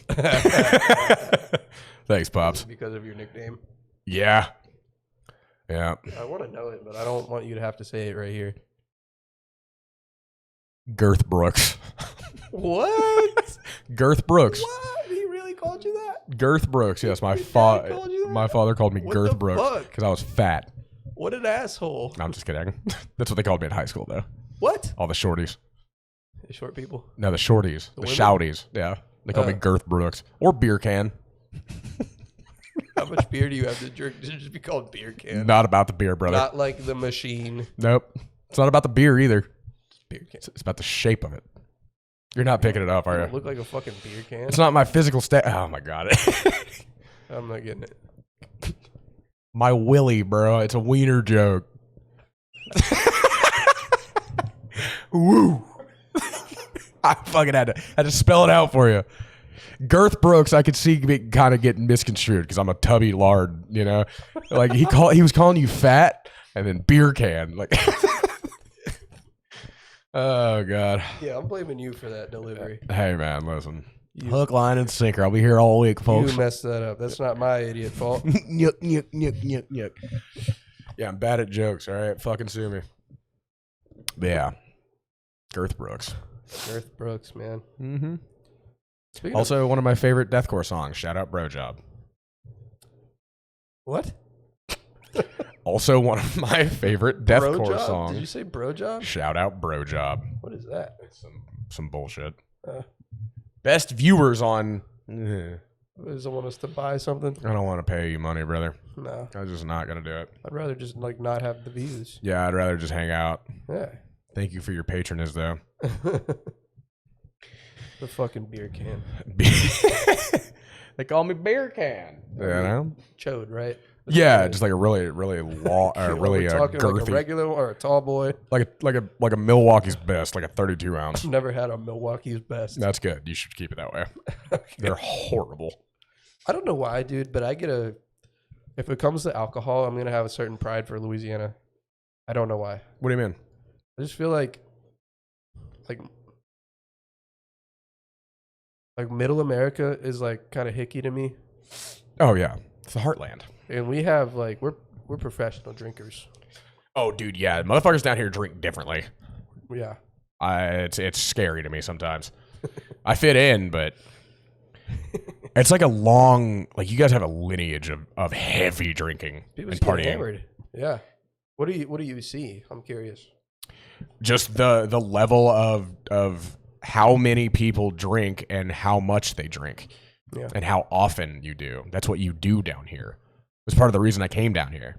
Thanks, Pops. Because of your nickname. Yeah. Yeah. I want to know it, but I don't want you to have to say it right here. Girth Brooks. What? Girth Brooks. What? He really called you that? Girth Brooks. Yes, my father called me Girth Brooks because I was fat. What an asshole. No, I'm just kidding. That's what they called me in high school, though. What? All the shorties. The short people? No, the shorties. The shouties. Yeah. They called me Girth Brooks. Or Beer Can. How much beer do you have to drink to just be called Beer Can? Not about the beer, brother. Not like the machine. Nope. It's not about the beer either. Beer can. It's about the shape of it. You're not picking it up, are you? Look like a fucking beer can. It's not my physical stat. Oh my god. I'm not getting it. My willy, bro. It's a wiener joke. Woo. I fucking had to spell it out for you. Girth Brooks, I could see kind of getting misconstrued because I'm a tubby lard, Like he was calling you fat, and then beer can, like. Oh god. Yeah, I'm blaming you for that delivery. Hey man, listen. Hook, line, and sinker. I'll be here all week, folks. You messed that up. That's not my idiot fault. Nyuk, nyuk, nyuk, nyuk, nyuk. Yeah, I'm bad at jokes. All right, fucking sue me. But yeah, Girth Brooks. Girth Brooks, man. Mm-hmm. Also, one of my favorite deathcore songs. Shout out Bro Job. What? Also, one of my favorite deathcore songs. Did you say Bro Job? Shout out Bro Job. What is that? It's some bullshit. Best viewers on. Does it want us to buy something? I don't want to pay you money, brother. No. I'm just not going to do it. I'd rather just not have the views. Yeah, I'd rather just hang out. Yeah. Thank you for your patronage, though. The fucking beer can. They call me Beer Can. Chode, right? Yeah, just like a really long, really talking girthy, like a regular or a tall boy. like a Milwaukee's Best, like a 32 ounce. I've never had a Milwaukee's Best. That's good. You should keep it that way. Okay. They're horrible. I don't know why, dude, but if it comes to alcohol, I'm gonna have a certain pride for Louisiana. I don't know why. What do you mean? I just feel like middle America is like kind of hicky to me. Oh yeah, it's the heartland. And we have we're professional drinkers. Oh dude, yeah, motherfuckers down here drink differently. Yeah. It's scary to me sometimes. I fit in, but It's like a long, like you guys have a lineage of heavy drinking People and partying. Hammered. Yeah. What do you see? I'm curious. Just the level of how many people drink and how much they drink, and how often you do. That's what you do down here. It's part of the reason I came down here.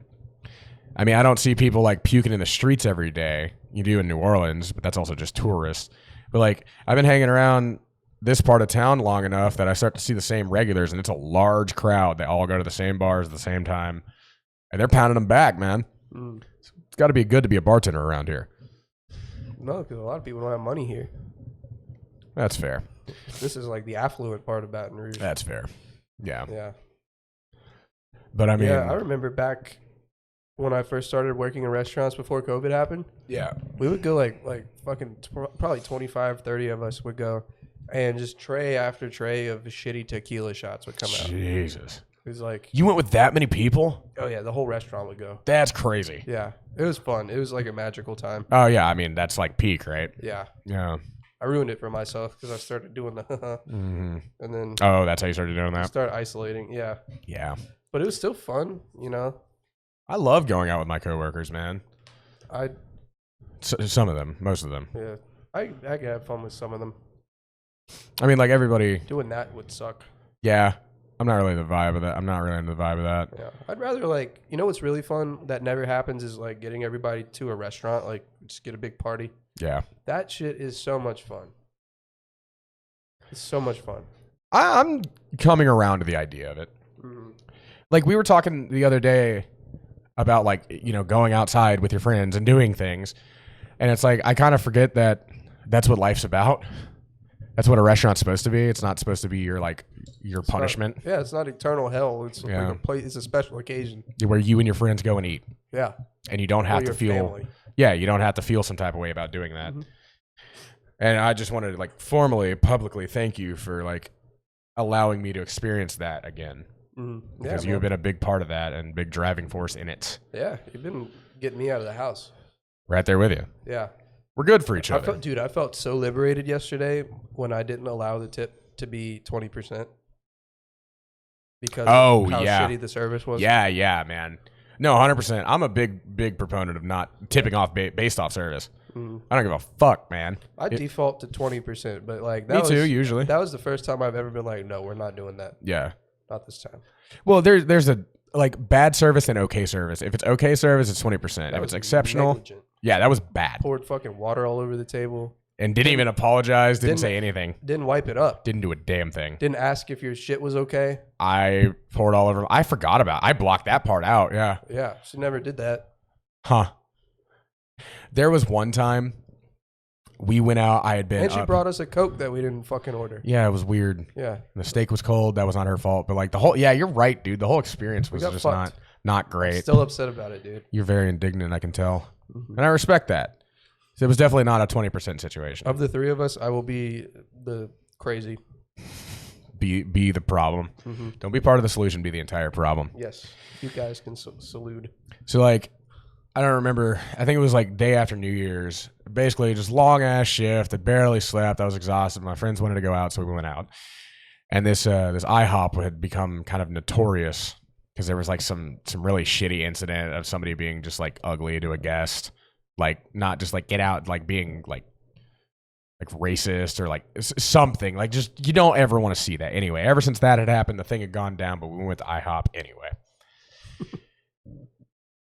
I mean, I don't see people like puking in the streets every day. You do in New Orleans, but that's also just tourists. But like, I've been hanging around this part of town long enough that I start to see the same regulars, and it's a large crowd. They all go to the same bars at the same time, and they're pounding them back, man. It's got to be good to be a bartender around here. No, because a lot of people don't have money here. That's fair. This is like the affluent part of Baton Rouge. That's fair. Yeah. Yeah. But I mean, I remember back when I first started working in restaurants before COVID happened. Yeah. We would go like fucking probably 25, 30 of us would go, and just tray after tray of shitty tequila shots would come out. Jesus. It was like, you went with that many people? Oh yeah, the whole restaurant would go. That's crazy. Yeah, it was fun. It was like a magical time. Oh yeah, I mean that's like peak, right? Yeah. Yeah. I ruined it for myself because I started doing the and then that's how you started doing that. Start isolating. Yeah. Yeah. But it was still fun, you know. I love going out with my coworkers, man. Some of them, most of them. Yeah, I could have fun with some of them. I mean, like everybody doing that would suck. Yeah. I'm not really the vibe of that. I'm not really into the vibe of that. Yeah. I'd rather like, you know what's really fun that never happens is like getting everybody to a restaurant, like just get a big party. Yeah. That shit is so much fun. It's so much fun. I'm coming around to the idea of it. Mm-hmm. Like we were talking the other day about like, you know, going outside with your friends and doing things. And it's like, I kind of forget that that's what life's about. That's what a restaurant's supposed to be. It's not supposed to be your punishment. It's not eternal hell. It's like a place. It's a special occasion where you and your friends go and eat. Yeah, and you don't have to feel. Family. Yeah, you don't have to feel some type of way about doing that. Mm-hmm. And I just wanted to like formally, publicly thank you for like allowing me to experience that again. Mm-hmm. Because you have been a big part of that and big driving force in it. Yeah, you've been getting me out of the house. Right there with you. Yeah. We're good for each other. I felt so liberated yesterday when I didn't allow the tip to be 20% because of how shitty the service was. Yeah, man. No, 100%. I'm a big proponent of not tipping off based off service. Mm-hmm. I don't give a fuck, man. I default to 20%, but like me too. Usually, that was the first time I've ever been like, no, we're not doing that. Yeah, not this time. Well, there's a like bad service and okay service. If it's okay service, it's 20%. If it's exceptional, negligent. Yeah, that was bad. Poured fucking water all over the table. And didn't even apologize. Didn't say anything. Didn't wipe it up. Didn't do a damn thing. Didn't ask if your shit was okay. I poured all over. I forgot about it. I blocked that part out. Yeah. Yeah. She never did that. Huh. There was one time we went out. I had been. And she brought us a Coke that we didn't fucking order. Yeah, it was weird. Yeah. The steak was cold. That was not her fault. But like the whole. Yeah, you're right, dude. The whole experience was just not great. I'm still upset about it, dude. You're very indignant. I can tell. Mm-hmm. And I respect that. So it was definitely not a 20% situation. Of the three of us, I will be the crazy. Be the problem. Mm-hmm. Don't be part of the solution. Be the entire problem. Yes. You guys can salute. So like, I don't remember. I think it was like day after New Year's. Basically just long ass shift. I barely slept. I was exhausted. My friends wanted to go out, so we went out. And this I.H.O.P had become kind of notorious because there was like some really shitty incident of somebody being just like ugly to a guest. Like not just like get out, like being like racist or like something like just you don't ever want to see that anyway. Ever since that had happened, the thing had gone down, but we went to I.H.O.P anyway.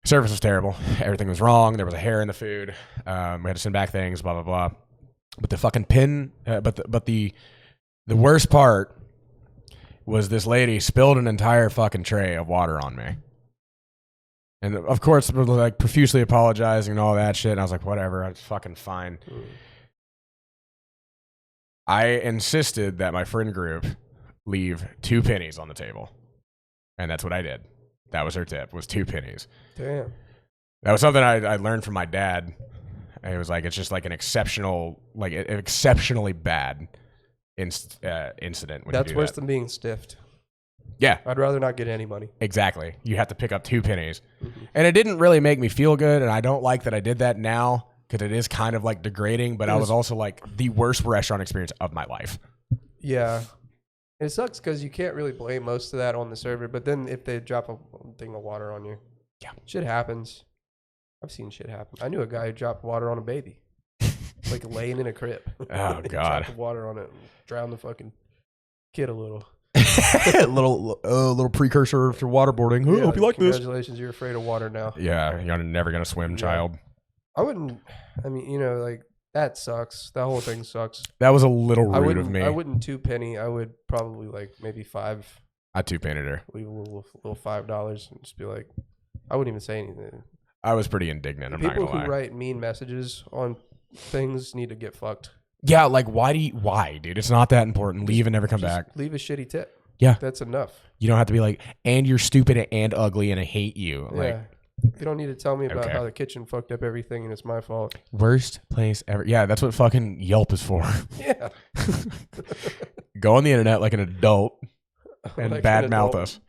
Service was terrible. Everything was wrong. There was a hair in the food. We had to send back things, blah blah blah. But the fucking the worst part was this lady spilled an entire fucking tray of water on me. And of course, we're like profusely apologizing and all that shit. And I was like, whatever, it's fucking fine. I insisted that my friend group leave 2 pennies on the table. And that's what I did. That was her tip, was 2 pennies. Damn. That was something I learned from my dad. And it was like, it's just like an exceptionally bad incident. That's worse than being stiffed. Yeah. I'd rather not get any money. Exactly. You have to pick up 2 pennies. Mm-hmm. And it didn't really make me feel good. And I don't like that I did that now because it is kind of like degrading. But I was also like the worst restaurant experience of my life. Yeah. It sucks because you can't really blame most of that on the server. But then if they drop a thing of water on you, yeah, shit happens. I've seen shit happen. I knew a guy who dropped water on a baby, like laying in a crib. Oh God! Dropped water on it, and drowned the fucking kid a little. little precursor to waterboarding. Yeah, hope you like this. Congratulations, you're afraid of water now. Yeah, you're never gonna swim, child. I wouldn't. I mean, like that sucks. That whole thing sucks. That was a little rude of me. I wouldn't 2-penny. I would probably like maybe $5. I 2-pennied her. Leave a little $5 and just be like, I wouldn't even say anything. I was pretty indignant. I'm not gonna lie. People who write mean messages on things need to get fucked. Yeah, like why, dude? It's not that important. Leave and never come back. Leave a shitty tip. Yeah, that's enough. You don't have to be like, and you're stupid and ugly and I hate you. Yeah. Like, you don't need to tell me about how the kitchen fucked up everything and it's my fault. Worst place ever. Yeah, that's what fucking Yelp is for. Yeah. Go on the internet like an adult and like badmouth us.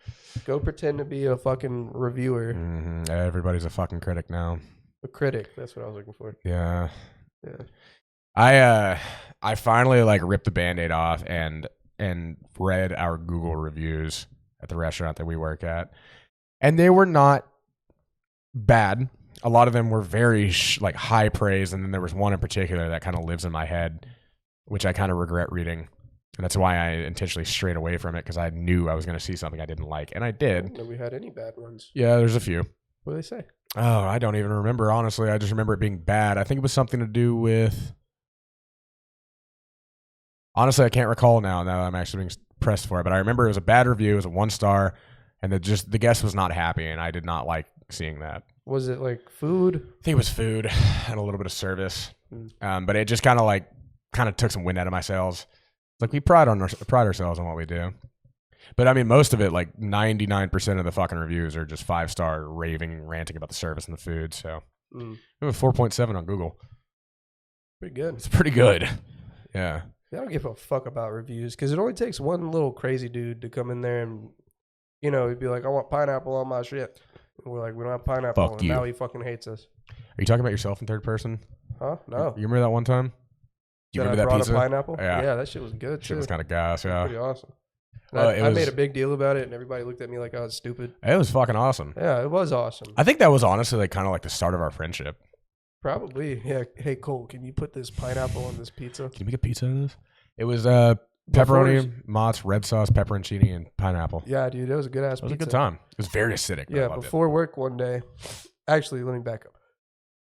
Go pretend to be a fucking reviewer. Mm-hmm. Everybody's a fucking critic now. A critic. That's what I was looking for. Yeah. Yeah. I finally like ripped the Band-Aid off and read our Google reviews at the restaurant that we work at, and they were not bad. A lot of them were very like high praise, and then there was one in particular that kind of lives in my head, which I kind of regret reading. And that's why I intentionally strayed away from it, because I knew I was going to see something I didn't like, and I did. I didn't know we had any bad ones. Yeah, there's a few. What do they say? Oh, I don't even remember, honestly. I just remember it being bad. I think it was something to do with... Honestly, I can't recall now that I'm actually being pressed for it, but I remember it was a bad review. It was a 1-star, and the guest was not happy, and I did not like seeing that. Was it like food? I think it was food and a little bit of service. But it just kind of took some wind out of my sails. Like, we pride ourselves on what we do. But I mean, most of it, like 99% of the fucking reviews are just 5-star ranting about the service and the food. So we have a 4.7 on Google. Pretty good. It's pretty good. Yeah. I don't give a fuck about reviews, because it only takes one little crazy dude to come in there and, he'd be like, I want pineapple on my shit. And we're like, we don't have pineapple. Fuck and you. Now he fucking hates us. Are you talking about yourself in third person? Huh? No. You remember that one time? You remember that pizza? A pineapple? Yeah, that shit was good too. Shit was kind of gas, yeah. Pretty awesome. I made a big deal about it, and everybody looked at me like I was stupid. It was fucking awesome. Yeah, it was awesome. I think that was honestly like kind of like the start of our friendship. Probably. Yeah. Hey, Cole, can you put this pineapple on this pizza? Can you make a pizza out of this? It was pepperoni, mozz, red sauce, pepperoncini, and pineapple. Yeah, dude, it was a good ass pizza. It was a good time. It was very acidic. Yeah, before work one day. Actually, let me back up.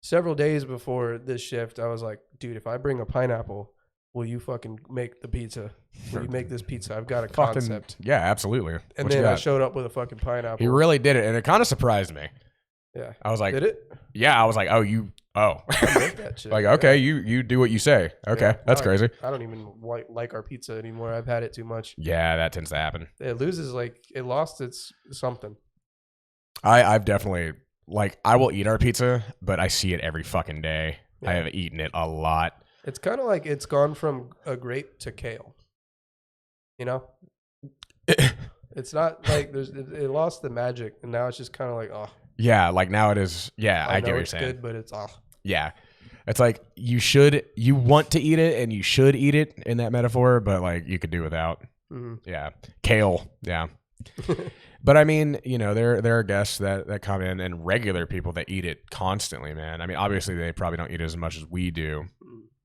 Several days before this shift, I was like, dude, if I bring a pineapple, will you fucking make the pizza? Will you make this pizza? I've got a concept. Yeah, absolutely. And then I showed up with a fucking pineapple. He really did it, and it kind of surprised me. Yeah. I was like, did it? Yeah, I was like, I make that shit. Like, okay, you do what you say. Okay, that's crazy. I don't even like our pizza anymore. I've had it too much. Yeah, that tends to happen. It loses, it lost its something. I've definitely, I will eat our pizza, but I see it every fucking day. Yeah. I have eaten it a lot. It's kind of like it's gone from a grape to kale. It's not like it lost the magic, and now it's just kind of like, oh. Yeah, like now it is. Yeah, I get what you're saying. It's good, but it's off. Yeah, it's like you want to eat it, and you should eat it in that metaphor, but you could do without. Mm-hmm. Yeah, kale. Yeah, but I mean, there are guests that come in and regular people that eat it constantly. Man, I mean, obviously they probably don't eat it as much as we do.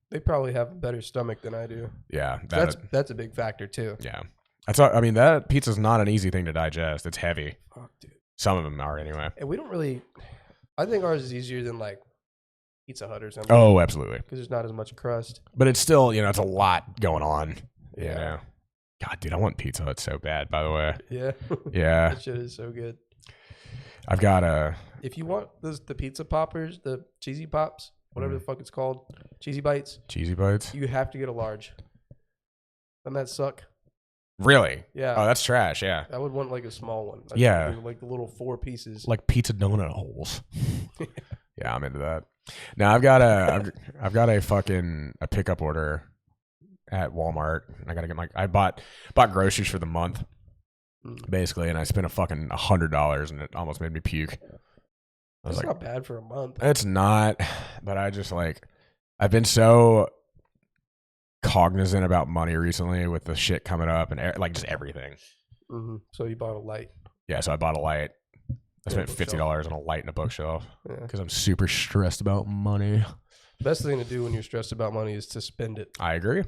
They probably have a better stomach than I do. Yeah, that's a big factor too. Yeah, I mean, that pizza's not an easy thing to digest. It's heavy. Fuck, dude. Some of them are anyway. And we don't really. I think ours is easier than Pizza Hut or something. Oh, absolutely. Because there's not as much crust. But it's still, it's a lot going on. Yeah. God, dude, I want Pizza Hut so bad, by the way. Yeah. Yeah. That shit is so good. I've got if you want the pizza poppers, the cheesy pops, whatever the fuck it's called, cheesy bites. Cheesy bites? You have to get a large. Doesn't that suck? Really? Yeah. Oh, that's trash. Yeah. I would want a small one. Yeah. Like the little 4 pieces. Like pizza donut holes. Yeah, I'm into that. Now I've got a pickup order at Walmart. I gotta get I bought groceries for the month, basically, and I spent a fucking $100, and it almost made me puke. That's not bad for a month. It's not, but I just I've been so cognizant about money recently with the shit coming up and like just everything. Mm-hmm. So you bought a light. Yeah, so I bought a light. I spent $50 on a light and a bookshelf because I'm super stressed about money. The best thing to do when you're stressed about money is to spend it. I agree.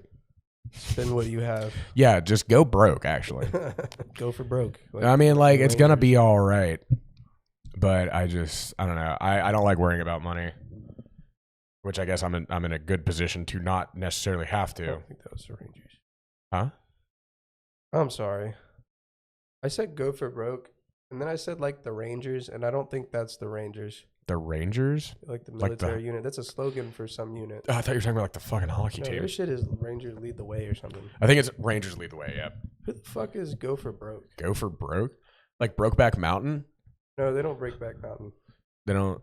Spend what you have. Yeah, just go broke, actually. Go for broke. Like, I mean, like, it's going to be all right. But I don't know. I don't like worrying about money, which I guess I'm in a good position to not necessarily have to. I don't think that was the Rangers. Huh? I'm sorry. I said go for broke, and then I said like the Rangers, and I don't think that's the Rangers. The Rangers? Like the military unit. That's a slogan for some unit. Oh, I thought you were talking about like the fucking hockey team. Their shit is Rangers lead the way or something. I think it's Rangers lead the way, yeah. Who the fuck is go for broke? Go for broke? Like Brokeback Mountain? No, they don't break back mountain. They don't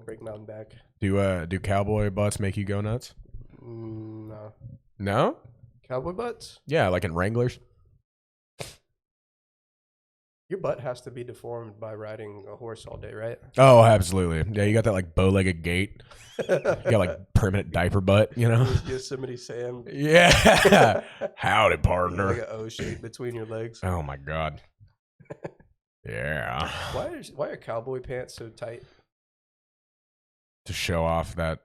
break mountain back. Do cowboy butts make you go nuts? No. No? Cowboy butts? Yeah, like in Wranglers. Your butt has to be deformed by riding a horse all day, right? Oh, absolutely. Yeah, you got that like bow-legged gait. You got like permanent diaper butt, you know? Yosemite Sam. Yeah. Howdy, partner. Like an O shape between your legs. Oh my God. Yeah. Why are cowboy pants so tight? To show off that.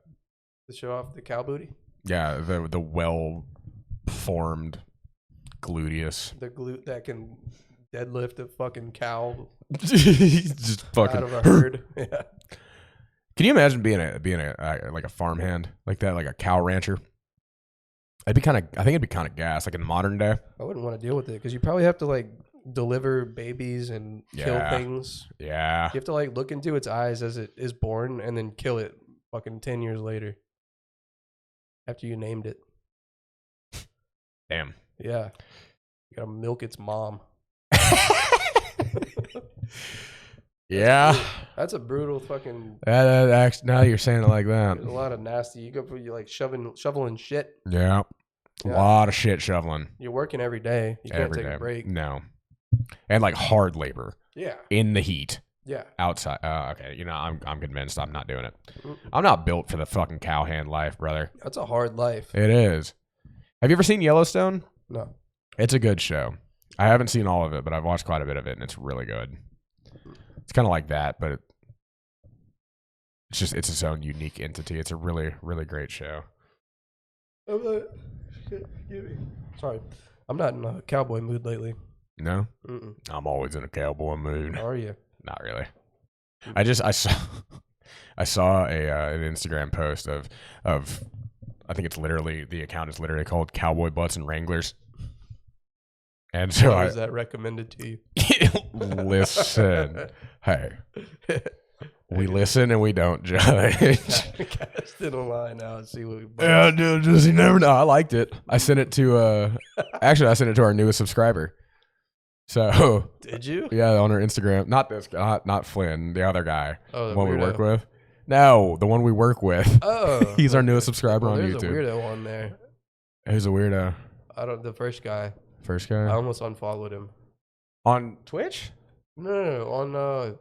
To show off the cow booty? Yeah, the well-formed gluteus. The glute that can deadlift a fucking cow just fucking out of a herd. Yeah. Can you imagine being a like a farmhand like that, like a cow rancher? I think it'd be kind of gas, like in modern day. I wouldn't want to deal with it because you probably have to like deliver babies and kill things. Yeah. You have to like look into its eyes as it is born and then kill it fucking 10 years later after you named it. Damn. Yeah. You gotta milk its mom. Yeah. That's a brutal fucking. Now you're saying it like that. There's a lot of nasty. You like shoveling shit. Yeah. A lot of shit shoveling. You're working every day. You can't take a break. No. And like hard labor. Yeah. In the heat. Yeah. Outside. Okay. You know, I'm convinced I'm not doing it. I'm not built for the fucking cowhand life, brother. That's a hard life. It is. Have you ever seen Yellowstone? No. It's a good show. I haven't seen all of it, but I've watched quite a bit of it, and it's really good. It's kind of like that, but it's its own unique entity. It's a really, really great show. Sorry. I'm not in a cowboy mood lately. No? Mm-mm. I'm always in a cowboy mood. How are you? Not really. I saw an Instagram post of I think it's literally, the account is literally called Cowboy Butts and Wranglers. And so Why is that recommended to you? Listen. Hey. We listen and we don't judge. Cast it online now and see what we Yeah, dude, you never know. I liked it. I sent it to actually I sent it to our newest subscriber. So did you? Yeah, on our Instagram. Not this guy, not Flynn, the other guy. Oh, the one weirdo. We work with. No, the one we work with. Oh. He's our newest subscriber on YouTube. There's a weirdo on there. Who's a weirdo? The first guy. First guy? I almost unfollowed him. On Twitch? No, on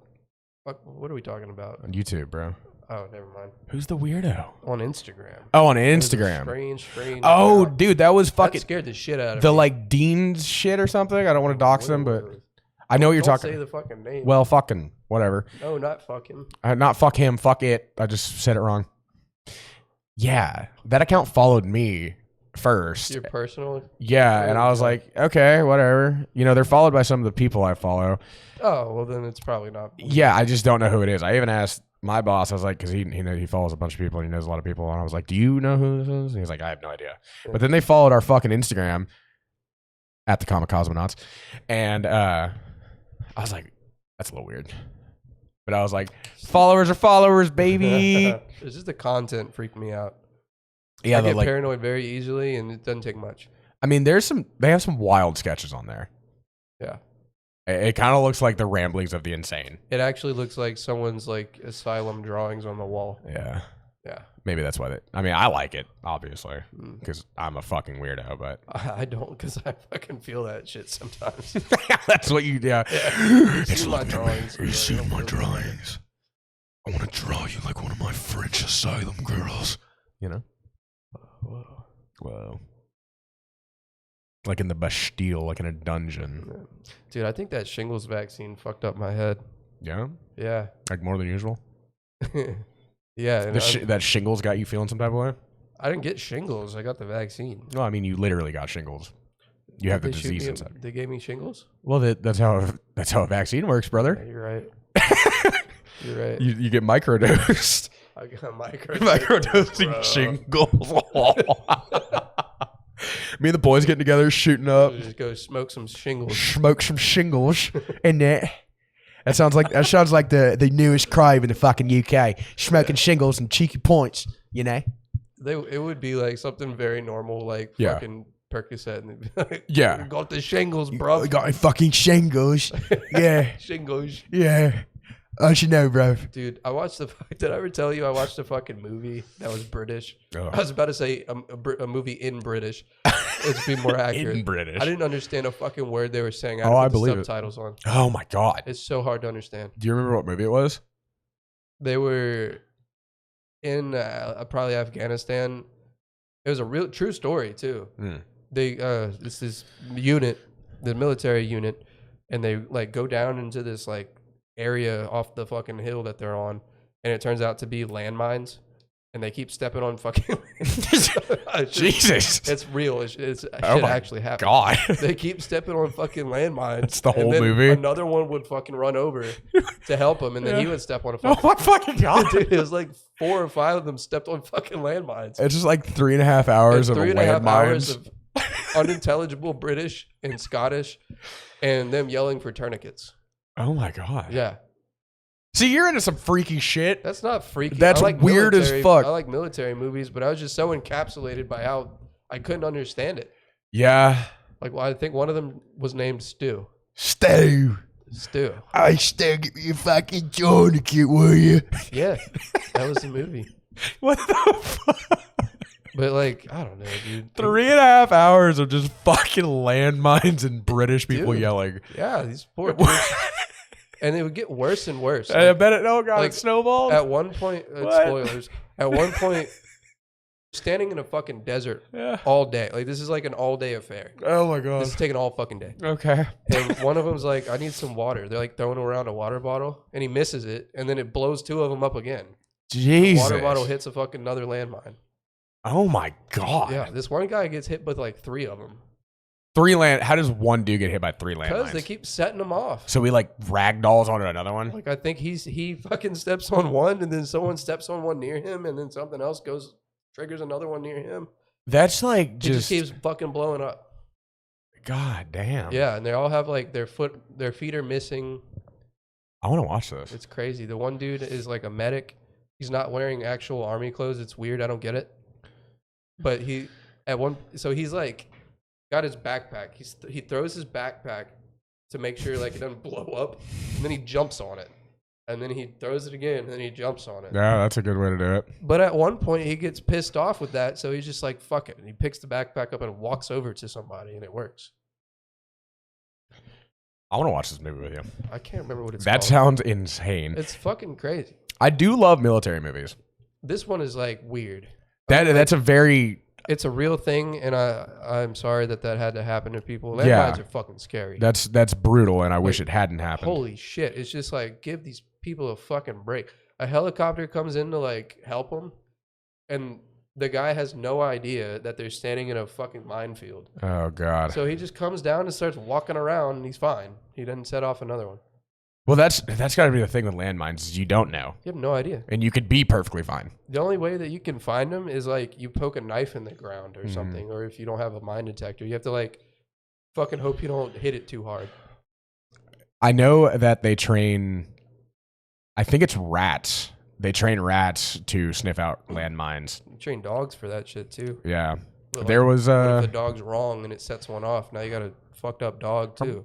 what are we talking about? On YouTube, bro. Oh, never mind. Who's the weirdo? On Instagram. Oh, on Instagram. Strange. Oh, dude, that was fucking. That scared the shit out of me. The like Dean's shit or something. I don't want to dox them, but I know what you're talking. Don't say the fucking name. Well, fucking whatever. No, not fucking. Not fuck him. Fuck it. I just said it wrong. Yeah, that account followed me first. Your personal. Yeah, and I was like, okay, whatever. You know, they're followed by some of the people I follow. Oh, well, then it's probably not. Yeah, I just don't know who it is. I even asked my boss. I was like, because he follows a bunch of people and he knows a lot of people. And I was like, do you know who this is? And he's like, I have no idea. Yeah. But then they followed our fucking Instagram at the Comic Cosmonauts. And I was like, that's a little weird. But I was like, followers are followers, baby. It's just the content freaked me out. Yeah, I get paranoid very easily, and it doesn't take much. I mean, they have some wild sketches on there. Yeah. It kind of looks like the ramblings of the insane. It actually looks like someone's like asylum drawings on the wall. Yeah. Yeah. Maybe that's why I like it, obviously, because I'm a fucking weirdo, but I don't, because I fucking feel that shit sometimes. That's what you do. Yeah. It's my drawings. You see my drawings. I want to draw you like one of my French asylum girls. You know? Whoa. Whoa. Like in the Bastille, like in a dungeon. Dude, I think that shingles vaccine fucked up my head. Yeah? Yeah. Like more than usual? Yeah. That shingles got you feeling some type of way? I didn't get shingles. I got the vaccine. No, I mean, you literally got shingles. You have the disease inside. They gave me shingles? Well, that's how a vaccine works, brother. Yeah, you're right. You're right. You get microdosed. I got Microdosing shingles. Me and the boys getting together, shooting up. Just go smoke some shingles. Smoke some shingles in there. That sounds like the newest crave in the fucking UK. Smoking shingles and cheeky points, you know? It would be like something very normal, like fucking Percocet. And they'd be like, yeah. We got the shingles, bro. We got fucking shingles. Yeah. Shingles. Yeah. I should know, bro. Dude, did I ever tell you I watched a fucking movie that was British? Oh. I was about to say a movie in British. Let's be more accurate. In British. I didn't understand a fucking word they were saying. I believe subtitles on. Oh my God. It's so hard to understand. Do you remember what movie it was? They were in probably Afghanistan. It was a real true story too. This unit, the military unit, and they like go down into this like area off the fucking hill that they're on, and it turns out to be landmines, and they keep stepping on fucking Jesus, it's real. It's actually happened. God, they keep stepping on fucking landmines. It's the whole and then movie. Another one would fucking run over to help him, and then he would step on a fucking. Oh my fucking God! Dude, it was like 4 or 5 of them stepped on fucking landmines. It's just like 3.5 hours of 3.5 hours landmines. of unintelligible British and Scottish, and them yelling for tourniquets. Oh my God. Yeah. See, you're into some freaky shit. That's not freaky. That's weird as fuck. I like military movies, but I was just so encapsulated by how I couldn't understand it. Yeah. Like, well, I think one of them was named Stu. Stu. I still give you a fucking tourniquet, will you? Yeah. That was the movie. What the fuck? But like, I don't know, dude. 3.5 hours of just fucking landmines and British people yelling. Yeah, these poor dudes. And it would get worse and worse. I bet it. Oh God, like, it snowballed. At one point, spoilers. At one point, standing in a fucking desert all day. Like this is like an all day affair. Oh my God, this is taking all fucking day. Okay. And one of them's like, I need some water. They're like throwing around a water bottle, and he misses it, and then it blows 2 of them up again. Jesus. The water bottle hits a fucking another landmine. Oh my God. Yeah, this one guy gets hit with like 3 of them. How does one dude get hit by 3 landmines? Because they keep setting them off. So we like ragdolls onto another one? Like I think he fucking steps on one, and then someone steps on one near him, and then something else triggers another one near him. That's like It just keeps fucking blowing up. God damn. Yeah, and they all have like their feet are missing. I want to watch this. It's crazy. The one dude is like a medic. He's not wearing actual army clothes. It's weird. I don't get it. But he's like got his backpack. He throws his backpack to make sure like it doesn't blow up, and then he jumps on it, and then he throws it again, and then he jumps on it. Yeah, that's a good way to do it. But at one point he gets pissed off with that, so he's just like fuck it, and he picks the backpack up and walks over to somebody, and it works. I want to watch this movie with you. I can't remember what it's called. That sounds insane. It's fucking crazy. I do love military movies. This one is like weird. That's a very... It's a real thing, and I'm sorry that had to happen to people. Landmines are fucking scary. That's brutal, and I wish it hadn't happened. Holy shit. It's just like, give these people a fucking break. A helicopter comes in to like help them, and the guy has no idea that they're standing in a fucking minefield. Oh, God. So he just comes down and starts walking around, and he's fine. He doesn't set off another one. Well, that's got to be the thing with landmines is you don't know. You have no idea. And you could be perfectly fine. The only way that you can find them is like you poke a knife in the ground or something, or if you don't have a mine detector, you have to like fucking hope you don't hit it too hard. I know that they train, I think it's rats. They train rats to sniff out landmines. You train dogs for that shit too. Yeah. But there was what if the dog's wrong and it sets one off? Now you got a fucked up dog too.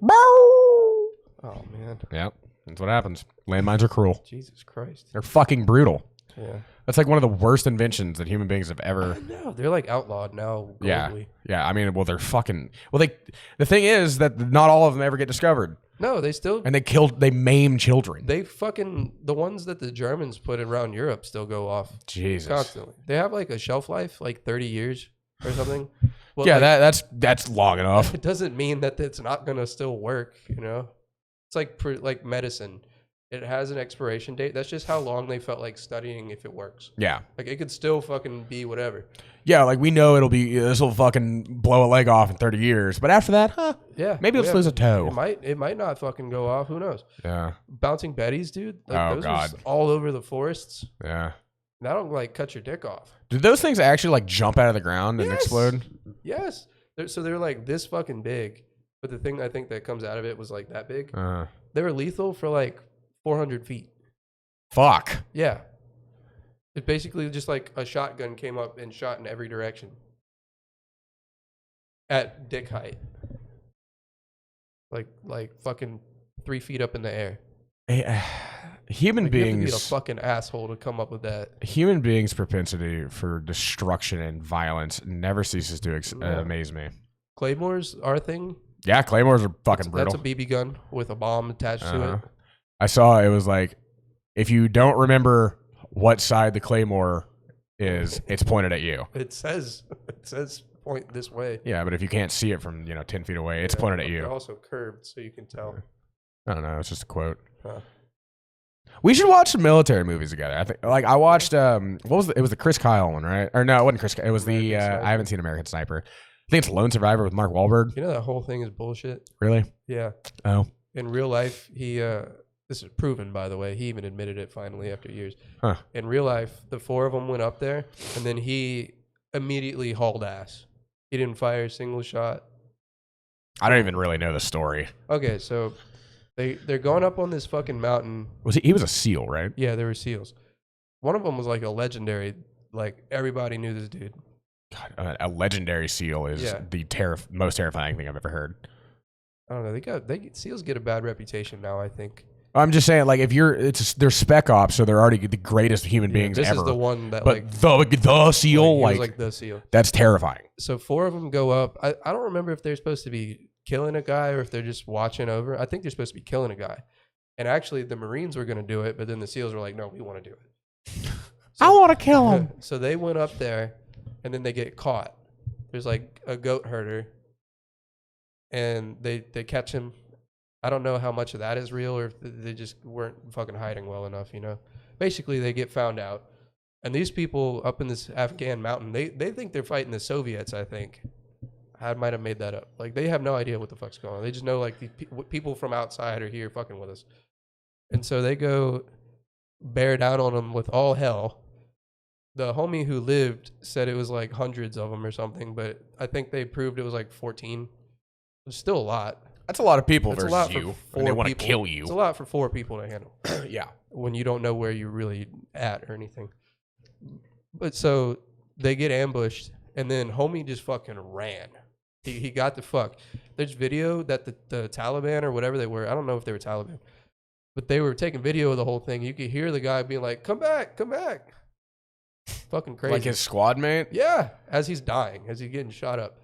Oh man. Yep. That's what happens. Landmines are cruel. Jesus Christ. They're fucking brutal. Yeah. That's like one of the worst inventions that human beings have ever. No, they're like outlawed now. Globally. Yeah. I mean, well, they're fucking. Well, the thing is that not all of them ever get discovered. No, they still. And they maim children. The ones that the Germans put around Europe still go off. Jesus. Constantly. They have like a shelf life, like 30 years. or something. Well, yeah, like, that's long enough. It doesn't mean that it's not gonna still work. You know, it's like medicine. It has an expiration date. That's just how long they felt like studying if it works. Yeah. Like it could still fucking be whatever. Yeah, like we know this will fucking blow a leg off in 30 years. But after that, yeah, maybe it'll lose a toe. It might not fucking go off. Who knows? Yeah. Bouncing Betties, dude. Like, those God. are all over the forests. Yeah. That'll like cut your dick off. Did those things actually like jump out of the ground and explode? Yes. So they're like this fucking big. But the thing I think that comes out of it was like that big. They were lethal for like 400 feet. Fuck. Yeah. It's basically just like a shotgun came up and shot in every direction. At dick height. Like fucking 3 feet up in the air. Human like beings. You have to be a fucking asshole to come up with that. Human beings' propensity for destruction and violence never ceases to amaze me. Claymores are a thing. Yeah, claymores are fucking brutal. That's a BB gun with a bomb attached to it. I saw it was like, if you don't remember what side the claymore is, it's pointed at you. It says point this way. Yeah, but if you can't see it from 10 feet away, it's pointed at you. They're also curved, so you can tell. I don't know. It's just a quote. We should watch some military movies together. I think, like, I watched it was the Chris Kyle one, right? Or no, it wasn't Chris. It was I haven't seen American Sniper. I think it's Lone Survivor with Mark Wahlberg. You know that whole thing is bullshit. Really? Yeah. Oh. In real life, he this is proven, by the way. He even admitted it finally after years. Huh. In real life, the 4 of them went up there, and then he immediately hauled ass. He didn't fire a single shot. I don't even really know the story. Okay, so they're going up on this fucking mountain. He was a SEAL, right? Yeah, they were SEALs. One of them was like a legendary. Like everybody knew this dude. God, a legendary SEAL is the most terrifying thing I've ever heard. I don't know. SEALs get a bad reputation now, I think. I'm just saying, like, if they're spec ops, so they're already the greatest human beings ever. This is the one that, but the SEAL, like the SEAL. That's terrifying. So 4 of them go up. I don't remember if they're supposed to be killing a guy or if they're just watching over. I think they're supposed to be killing a guy. And actually, the Marines were going to do it, but then the SEALs were like, no, we want to do it. I want to kill him. So they went up there, and then they get caught. There's like a goat herder, and they catch him. I don't know how much of that is real or if they just weren't fucking hiding well enough, Basically, they get found out. And these people up in this Afghan mountain, they think they're fighting the Soviets, I think. I might have made that up. Like, they have no idea what the fuck's going on. They just know, like, the people from outside are here fucking with us. And so they go bear down on them with all hell. The homie who lived said it was like hundreds of them or something, but I think they proved it was like 14. It's still a lot. That's a lot of people That's versus you. And they want to kill you. It's a lot for 4 people to handle. Yeah. When you don't know where you're really at or anything. But so they get ambushed, and then homie just fucking ran. He got the fuck. There's video that the Taliban or whatever they were, I don't know if they were Taliban, but they were taking video of the whole thing. You could hear the guy being like, come back. Fucking crazy. Like his squad mate? Yeah, as he's dying, as he's getting shot up.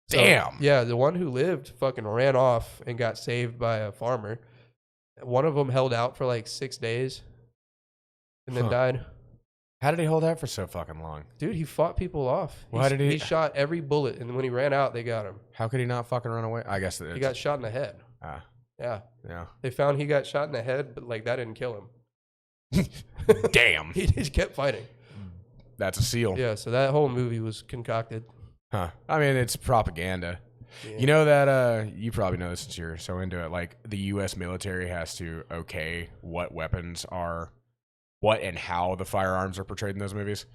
So, damn. Yeah, the one who lived fucking ran off and got saved by a farmer. One of them held out for like 6 days and then died. How did he hold out for so fucking long? Dude, he fought people off. Why did he? He shot every bullet, and when he ran out, they got him. How could he not fucking run away? I guess he got shot in the head. Yeah. They found he got shot in the head, but like that didn't kill him. Damn. He just kept fighting. That's a SEAL. Yeah, so that whole movie was concocted. Huh. I mean, it's propaganda. Yeah. You know that, you probably know this since you're so into it, like the U.S. military has to okay what weapons are, what and how the firearms are portrayed in those movies.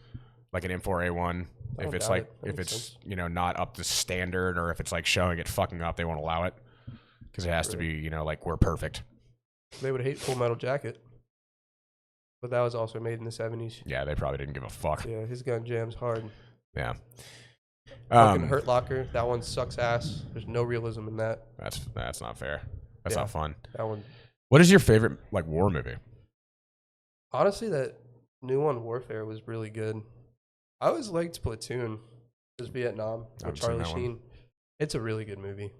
Like an M4A1, if it's like, if it's, not up to standard or if it's like showing it fucking up, they won't allow it. Because it has to be, like we're perfect. They would hate Full Metal Jacket. But that was also made in the 70s. Yeah, they probably didn't give a fuck. Yeah, his gun jams hard. Yeah. Fucking Hurt Locker. That one sucks ass. There's no realism in that. That's not fair. That's not fun. That one. What is your favorite like war movie? Honestly, that new one, Warfare, was really good. I always liked Platoon. It was Vietnam with Charlie Sheen. It's a really good movie.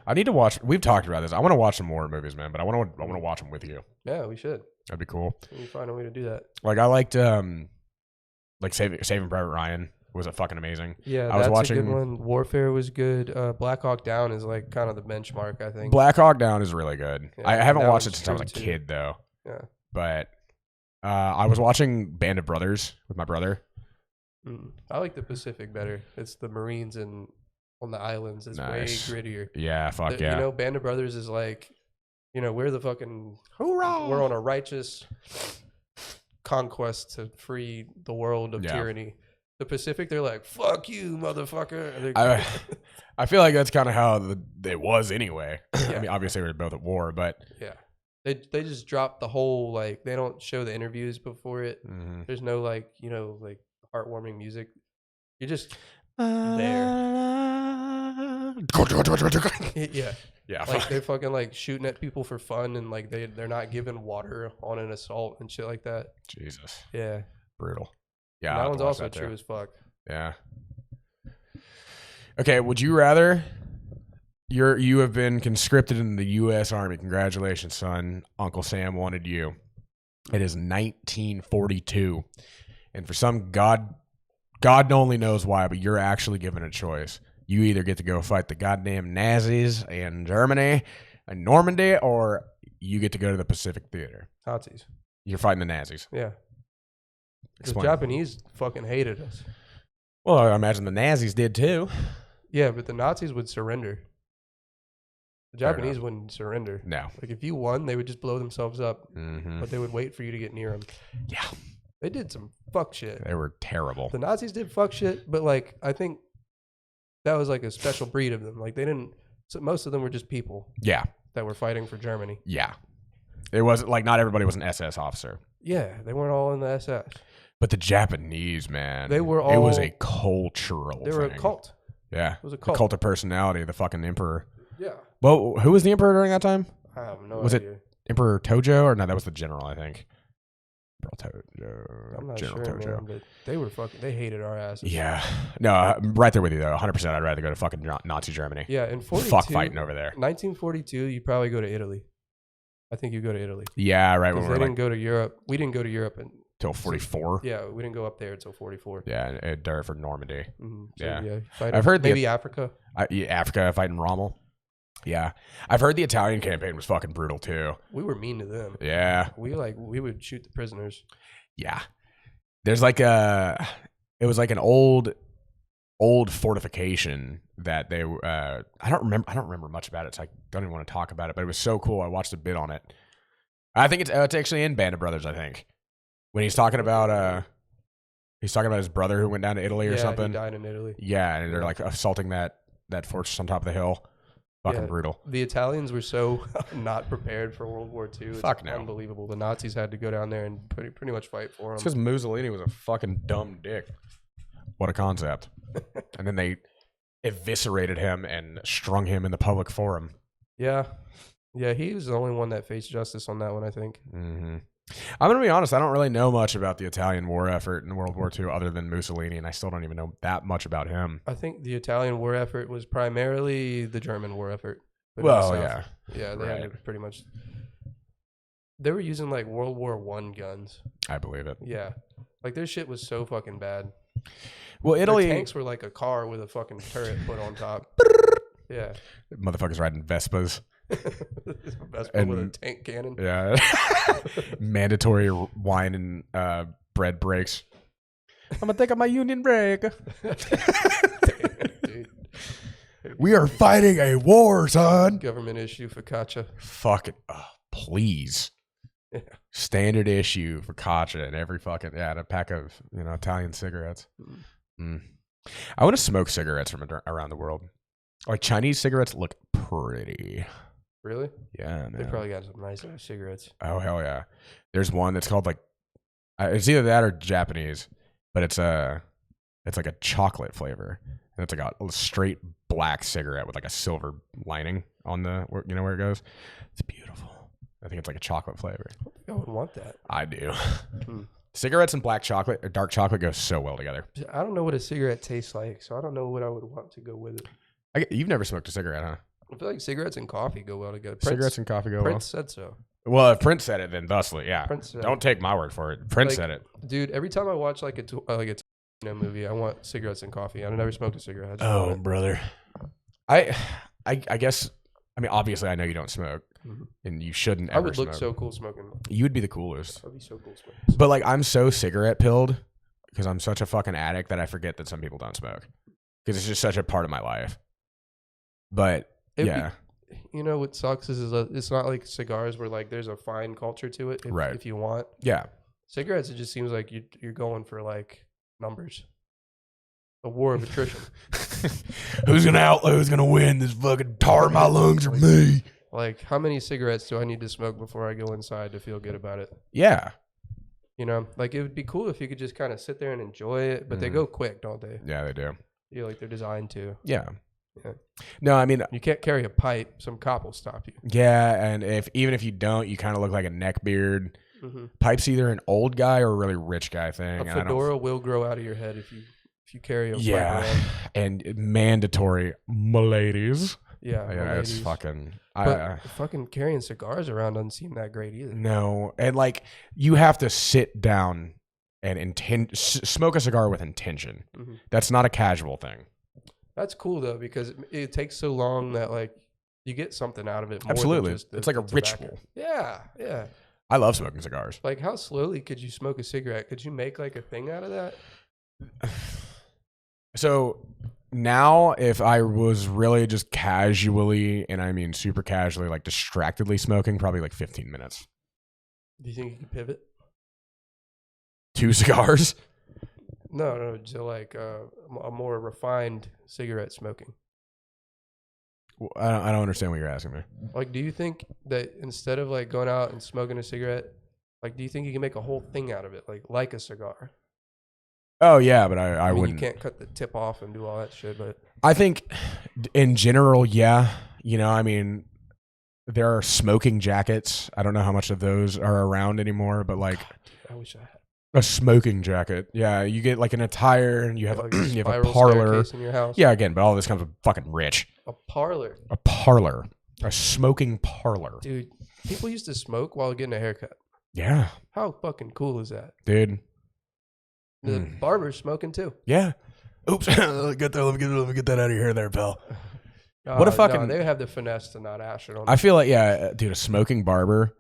I need to watch. We've talked about this. I want to watch some war movies, man. But I want to watch them with you. Yeah, we should. That'd be cool. We find a way to do that. Like I liked like Saving Private Ryan. was fucking amazing. Yeah, I was watching a good one. Warfare was good. Black Hawk Down is like kind of the benchmark, I think. Black Hawk Down is really good. Yeah, I haven't watched it since I was a kid though. Yeah. But I was watching Band of Brothers with my brother. I like the Pacific better. It's the Marines and on the islands. It's nice. way grittier. Yeah, fuck yeah. You know, Band of Brothers is like, you know, we're the fucking hoorah. We're on a righteous conquest to free the world of tyranny. The Pacific, they're like, fuck you, motherfucker. I feel like that's kind of how it was anyway. Yeah. I mean, obviously we're both at war, but yeah, they just dropped the whole, like, they don't show the interviews before it. There's no, like, you know, like heartwarming music. You're just there. Yeah, like they're fucking like shooting at people for fun, and like they're not giving water on an assault and shit like that. Jesus. Yeah. Brutal. Yeah. That one's also true as fuck. Yeah. Okay, would you rather you have been conscripted in the U.S. Army? Congratulations, son. Uncle Sam wanted you. It is 1942, and for some God only knows why, but you're actually given a choice. You either get to go fight the goddamn Nazis in Germany and Normandy, or you get to go to the Pacific Theater. Nazis. You're fighting the Nazis. Yeah. The Japanese fucking hated us. Well, I imagine the Nazis did too. Yeah, but the Nazis would surrender. The Japanese wouldn't surrender. No. Like, if you won, they would just blow themselves up. But they would wait for you to get near them. Yeah. They did some fuck shit. They were terrible. The Nazis did fuck shit, but, like, I think that was, like, a special breed of them. Like, they didn't... So most of them were just people. Yeah. That were fighting for Germany. Yeah. It wasn't, like, not everybody was an SS officer. Yeah, they weren't all in the SS. But the Japanese, man. They were all... It was a cultural They were a cult. Yeah. It was a cult. The cult of personality, the fucking emperor. Yeah. Well, who was the emperor during that time? I have no idea. Was it Emperor Tojo? Or no, that was the general, I think. I'm not sure, man, but they were fucking... They hated our asses. Yeah. No, I'm right there with you, though. 100%, I'd rather go to fucking Nazi Germany. Yeah, in 42... Fuck fighting over there. 1942, you probably go to Italy. I think you go to Italy. Yeah, right. Because they didn't go to Europe. We didn't go to Europe until 44. Yeah, we didn't go up there until 44. Yeah, and for Normandy. So, yeah. I've heard maybe Africa. Africa fighting Rommel. Yeah, I've heard the Italian campaign was fucking brutal too. We were mean to them. Yeah, we would shoot the prisoners. Yeah, there's like it was like an old fortification that they I don't remember much about it, so I don't even want to talk about it. But it was so cool. I watched a bit on it. I think it's actually in Band of Brothers. I think when he's talking about his brother who went down to Italy or something. He died in Italy. Yeah, and they're like assaulting that fortress on top of the hill. Fucking brutal. The Italians were so not prepared for World War II. It's unbelievable. The Nazis had to go down there and pretty much fight for them. It's because Mussolini was a fucking dumb dick. What a concept. And then they eviscerated him and strung him in the public forum. Yeah. Yeah, he was the only one that faced justice on that one, I think. Mm-hmm. I'm going to be honest. I don't really know much about the Italian war effort in World War II other than Mussolini, and I still don't even know that much about him. I think the Italian war effort was primarily the German war effort. Well, yeah. Yeah, they had pretty much... They were using, like, World War I guns. I believe it. Yeah. Like, their shit was so fucking bad. Well, Italy... Their tanks were like a car with a fucking turret put on top. Yeah. Motherfuckers riding Vespas. Vespa with a tank cannon. Yeah. Mandatory wine and bread breaks. I'm gonna take out my union break. Damn, dude. We are fighting a war, son. Government issue focaccia. Fucking please. Yeah. Standard issue focaccia and every fucking and a pack of Italian cigarettes. I want to smoke cigarettes from around the world. Like Chinese cigarettes look pretty. Really? Yeah, man. They probably got some nice cigarettes. Oh hell yeah! There's one that's called like it's either that or Japanese, but it's like a chocolate flavor, and it's like a straight black cigarette with like a silver lining on the where it goes. It's beautiful. I think it's like a chocolate flavor. I would want that. I do. Cigarettes and black chocolate or dark chocolate go so well together. I don't know what a cigarette tastes like, so I don't know what I would want to go with it. You've never smoked a cigarette, huh? I feel like cigarettes and coffee go well together. Cigarettes and coffee go well. Prince said so. Well, if Prince said it, then thusly, yeah. Prince said Don't take my word for it. Prince said it. Dude, every time I watch like a movie. I want cigarettes and coffee. I've never smoked a cigarette. I just Oh, want it. brother. I guess. I mean, obviously, I know you don't smoke, and you shouldn't ever. I would look smoke. so cool smoking. You would be the coolest. I'd be so cool smoking. But like, I'm so cigarette pilled because I'm such a fucking addict that I forget that some people don't smoke because it's just such a part of my life. But yeah. You know what sucks is it's not like cigars where like there's a fine culture to it if you want. Yeah. Cigarettes, it just seems like you're going for like numbers. A war of attrition. Who's gonna win? This fucking tar in my lungs or me? Like, how many cigarettes do I need to smoke before I go inside to feel good about it? Yeah. You know, like it would be cool if you could just kind of sit there and enjoy it, but they go quick, don't they? Yeah, they do. Yeah, like they're designed to. Yeah. No, I mean, you can't carry a pipe. Some cop will stop you. Yeah, and even if you don't, you kind of look like a neckbeard. Pipe's either an old guy or a really rich guy thing. A fedora will grow out of your head if you carry a pipe around. And mandatory, ladies. Yeah, it's fucking. But fucking carrying cigars around doesn't seem that great either. No, and like you have to sit down and smoke a cigar with intention. That's not a casual thing. That's cool though because it takes so long that like you get something out of it. More Absolutely, than just it's like a tobacco. ritual. Yeah. I love smoking cigars. Like, how slowly could you smoke a cigarette? Could you make like a thing out of that? So now, if I was really just casually, and I mean super casually, like distractedly smoking, probably like 15 minutes. Do you think you could pivot? 2 cigars? No, to like a more refined cigarette smoking. I don't understand what you're asking me. Like, do you think that instead of like going out and smoking a cigarette, like, do you think you can make a whole thing out of it, like a cigar? Oh yeah, but I mean, wouldn't. You can't cut the tip off and do all that shit, but I think in general, yeah. You know, I mean, there are smoking jackets. I don't know how much of those are around anymore, but like, God, dude, I wish I had a smoking jacket. Yeah, you get like an attire, and you have like you have a spiral parlor staircase in your house. Yeah, again, but all this comes with fucking rich. A parlor. A smoking parlor. Dude, people used to smoke while getting a haircut. Yeah. How fucking cool is that? Dude. The barber's smoking too. Yeah. Oops. Let me get that out of your hair there, pal. What a fucking... No, they have the finesse to not ash it on. I feel like, yeah, dude, a smoking barber.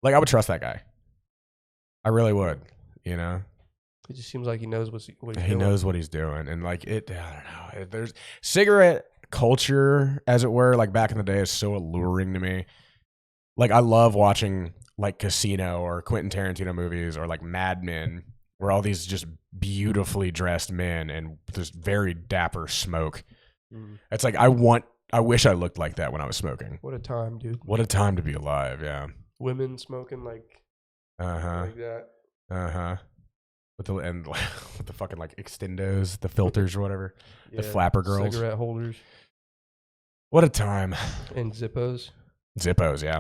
Like, I would trust that guy. I really would, you know? It just seems like he knows what he's doing. He knows what he's doing. And like, I don't know. There's cigarette culture, as it were, like back in the day is so alluring to me. Like, I love watching like Casino or Quentin Tarantino movies or like Mad Men, where all these just beautifully dressed men and this very dapper smoke. It's like, I wish I looked like that when I was smoking. What a time, dude. What a time to be alive. Yeah. Women smoking like that. With the fucking like extendos, the filters or whatever, the flapper girls, cigarette holders. What a time! And Zippos. Zippos, yeah,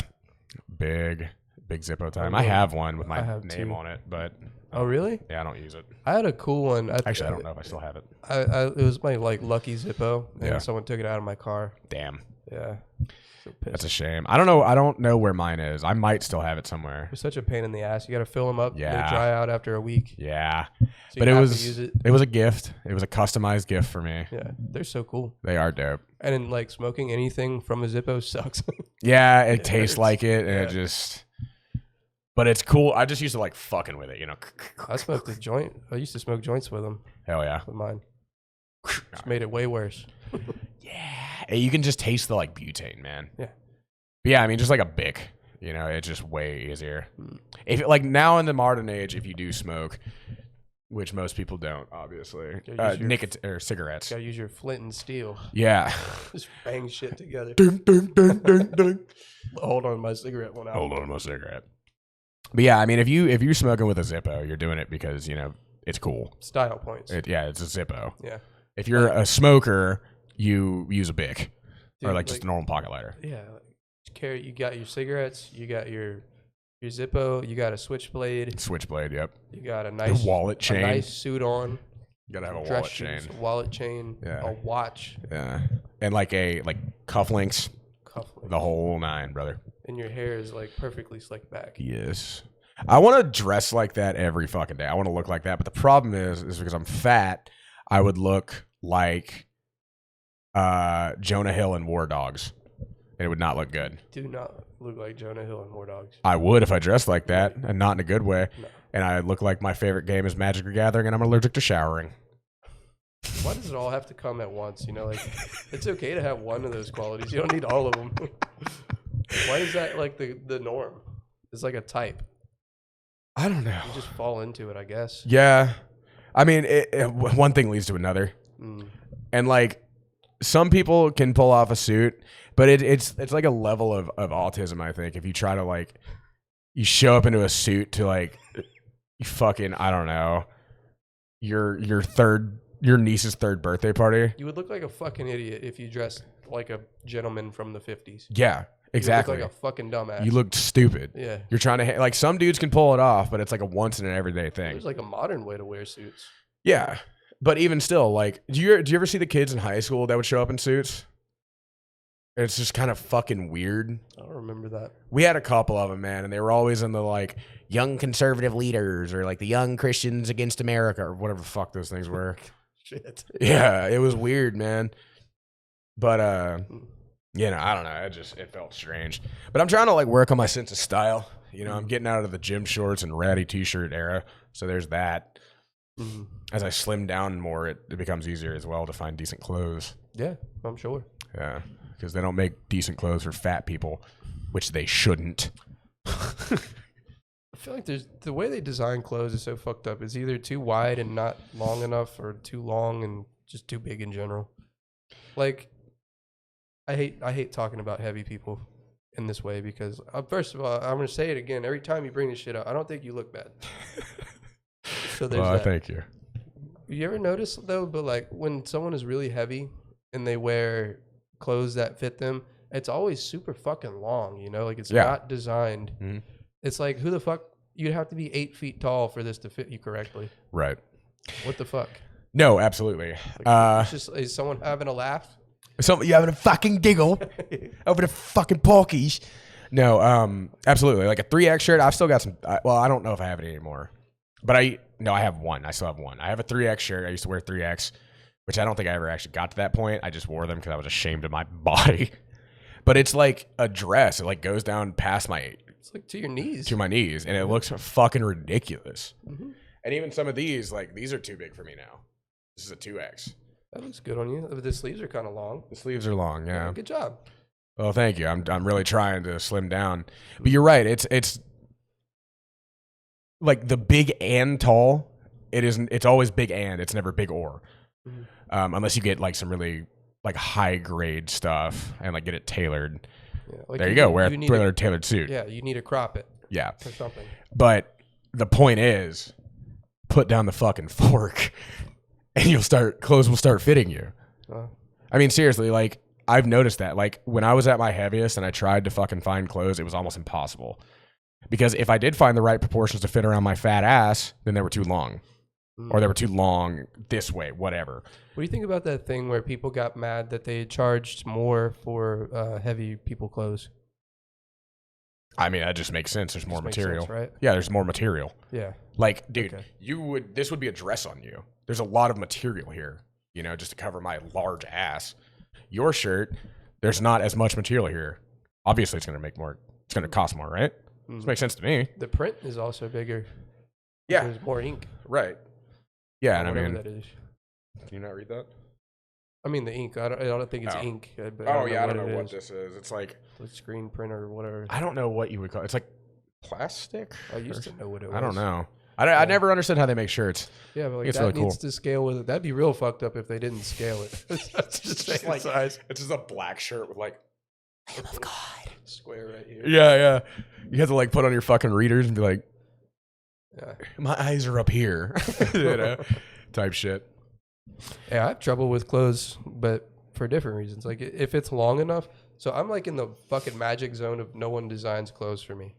big Zippo time. I have one with my name on it, but oh really? Yeah, I don't use it. I had a cool one. Actually, I don't know if I still have it. It was my like lucky Zippo, and someone took it out of my car. Damn. Yeah. So that's a shame. I don't know where mine is. I might still have it somewhere. It's such a pain in the ass. You got to fill them up. Yeah. They dry out after a week. Yeah. So but it was a gift. It was a customized gift for me. Yeah. They're so cool. They are dope. And then like smoking anything from a Zippo sucks. Yeah, it tastes like it, and it just. But it's cool. I just used to like fucking with it, you know. I smoked a joint. I used to smoke joints with them. Hell yeah. With mine. Just made it way worse. Yeah. You can just taste the like butane, man. Yeah. But yeah, I mean, just like a Bic, you know, it's just way easier. If like now in the modern age, if you do smoke, which most people don't, obviously, nicotine or cigarettes. Gotta use your flint and steel. Yeah. Just bang shit together. Dun, dun, dun, dun, dun. Hold on, my cigarette went out. Hold on, my cigarette. But yeah, I mean, if you're smoking with a Zippo, you're doing it because, you know, it's cool. Style points. It's a Zippo. Yeah. If you're a smoker, you use a Bic. Dude, or like just a normal pocket lighter. Yeah. You got your cigarettes, you got your Zippo, you got a switchblade. Switchblade, yep. You got a nice wallet chain. A nice suit on. You gotta have a wallet chain. A wallet chain. Yeah. A watch. Yeah. And like cufflinks. The whole 9, brother. And your hair is like perfectly slicked back. Yes. I want to dress like that every fucking day. I want to look like that. But the problem is because I'm fat, I would look like Jonah Hill in War Dogs. And it would not look good. Do not look like Jonah Hill in War Dogs. I would if I dressed like that, and not in a good way. No. And I look like my favorite game is Magic the Gathering, and I'm allergic to showering. Why does it all have to come at once? You know, like, it's okay to have one of those qualities. You don't need all of them. Why is that like the norm? It's like a type. I don't know. You just fall into it, I guess. Yeah. I mean, one thing leads to another. And like, some people can pull off a suit, but it's like a level of autism, I think. If you try to like, you show up into a suit to like, you fucking, I don't know, your niece's third birthday party. You would look like a fucking idiot if you dressed like a gentleman from the 50s. Yeah, exactly. You look like a fucking dumbass. You looked stupid. Yeah. You're trying to, like, some dudes can pull it off, but it's like a once in an everyday thing. There's like a modern way to wear suits. Yeah. But even still, like, do you ever see the kids in high school that would show up in suits? It's just kind of fucking weird. I don't remember that. We had a couple of them, man, and they were always in the, like, young conservative leaders or, like, the young Christians against America or whatever the fuck those things were. Shit. Yeah, it was weird, man. But, you know, I don't know. It felt strange. But I'm trying to, like, work on my sense of style. You know, I'm getting out of the gym shorts and ratty t-shirt era, so there's that. As I slim down more, it becomes easier as well to find decent clothes. Yeah, I'm sure. Yeah, because they don't make decent clothes for fat people, which they shouldn't. I feel like the way they design clothes is so fucked up. It's either too wide and not long enough, or too long and just too big in general. Like, I hate talking about heavy people in this way because, first of all, I'm going to say it again. Every time you bring this shit up, I don't think you look bad. So there's that. Thank you. You ever notice, though, but like when someone is really heavy and they wear clothes that fit them, it's always super fucking long, you know? Like, it's not designed. Mm-hmm. It's like, who the fuck? You'd have to be 8 feet tall for this to fit you correctly. Right. What the fuck? No, absolutely. Like, is someone having a laugh? You having a fucking giggle over the fucking porkies? No, absolutely. Like a 3X shirt, I've still got some. Well, I don't know if I have it anymore. But I have one. I still have one. I have a 3X shirt. I used to wear 3X, which I don't think I ever actually got to that point. I just wore them because I was ashamed of my body. But it's like a dress. It like goes down past it's like to your knees. To my knees. And it looks fucking ridiculous. Mm-hmm. And even some of these, like, these are too big for me now. This is a 2X. That looks good on you. The sleeves are kind of long. The sleeves are long, yeah. Good job. Well, thank you. I'm really trying to slim down. But you're right. It's like the big and tall, it's always big and, it's never big or. Mm-hmm. Unless you get like some really like high grade stuff and like get it tailored. Yeah, like there you go, wear a tailored suit. Yeah, you need to crop it. Yeah. Or something. But the point is, put down the fucking fork and clothes will start fitting you. I mean, seriously, like I've noticed that. Like when I was at my heaviest and I tried to fucking find clothes, it was almost impossible. Because if I did find the right proportions to fit around my fat ass, then they were too long. Or they were too long this way, whatever. What do you think about that thing where people got mad that they charged more for heavy people clothes? I mean, that just makes sense. There's more material. Sense, right? Yeah, there's more material. Yeah. Like, dude, this would be a dress on you. There's a lot of material here, you know, just to cover my large ass. Your shirt, there's not as much material here. Obviously, it's going to make more. It's going to cost more, right? This makes sense to me. The print is also bigger. Yeah. There's more ink. Right. Yeah, and I mean, that is. Can you not read that? I mean, the ink. I don't think it's ink. But I don't know what this is. It's like the screen printer or whatever. I don't know what you would call it. It's like plastic. I used to know what it was. I don't know. I never understood how they make shirts. Yeah, but like that really needs to scale with it. That'd be real fucked up if they didn't scale it. That's just like size. It's just a black shirt with like Lamb of God square right here. Yeah. You have to like put on your fucking readers and be like, my eyes are up here, you know, type shit. Yeah, I have trouble with clothes, but for different reasons. Like if it's long enough, so I'm like in the fucking magic zone of no one designs clothes for me.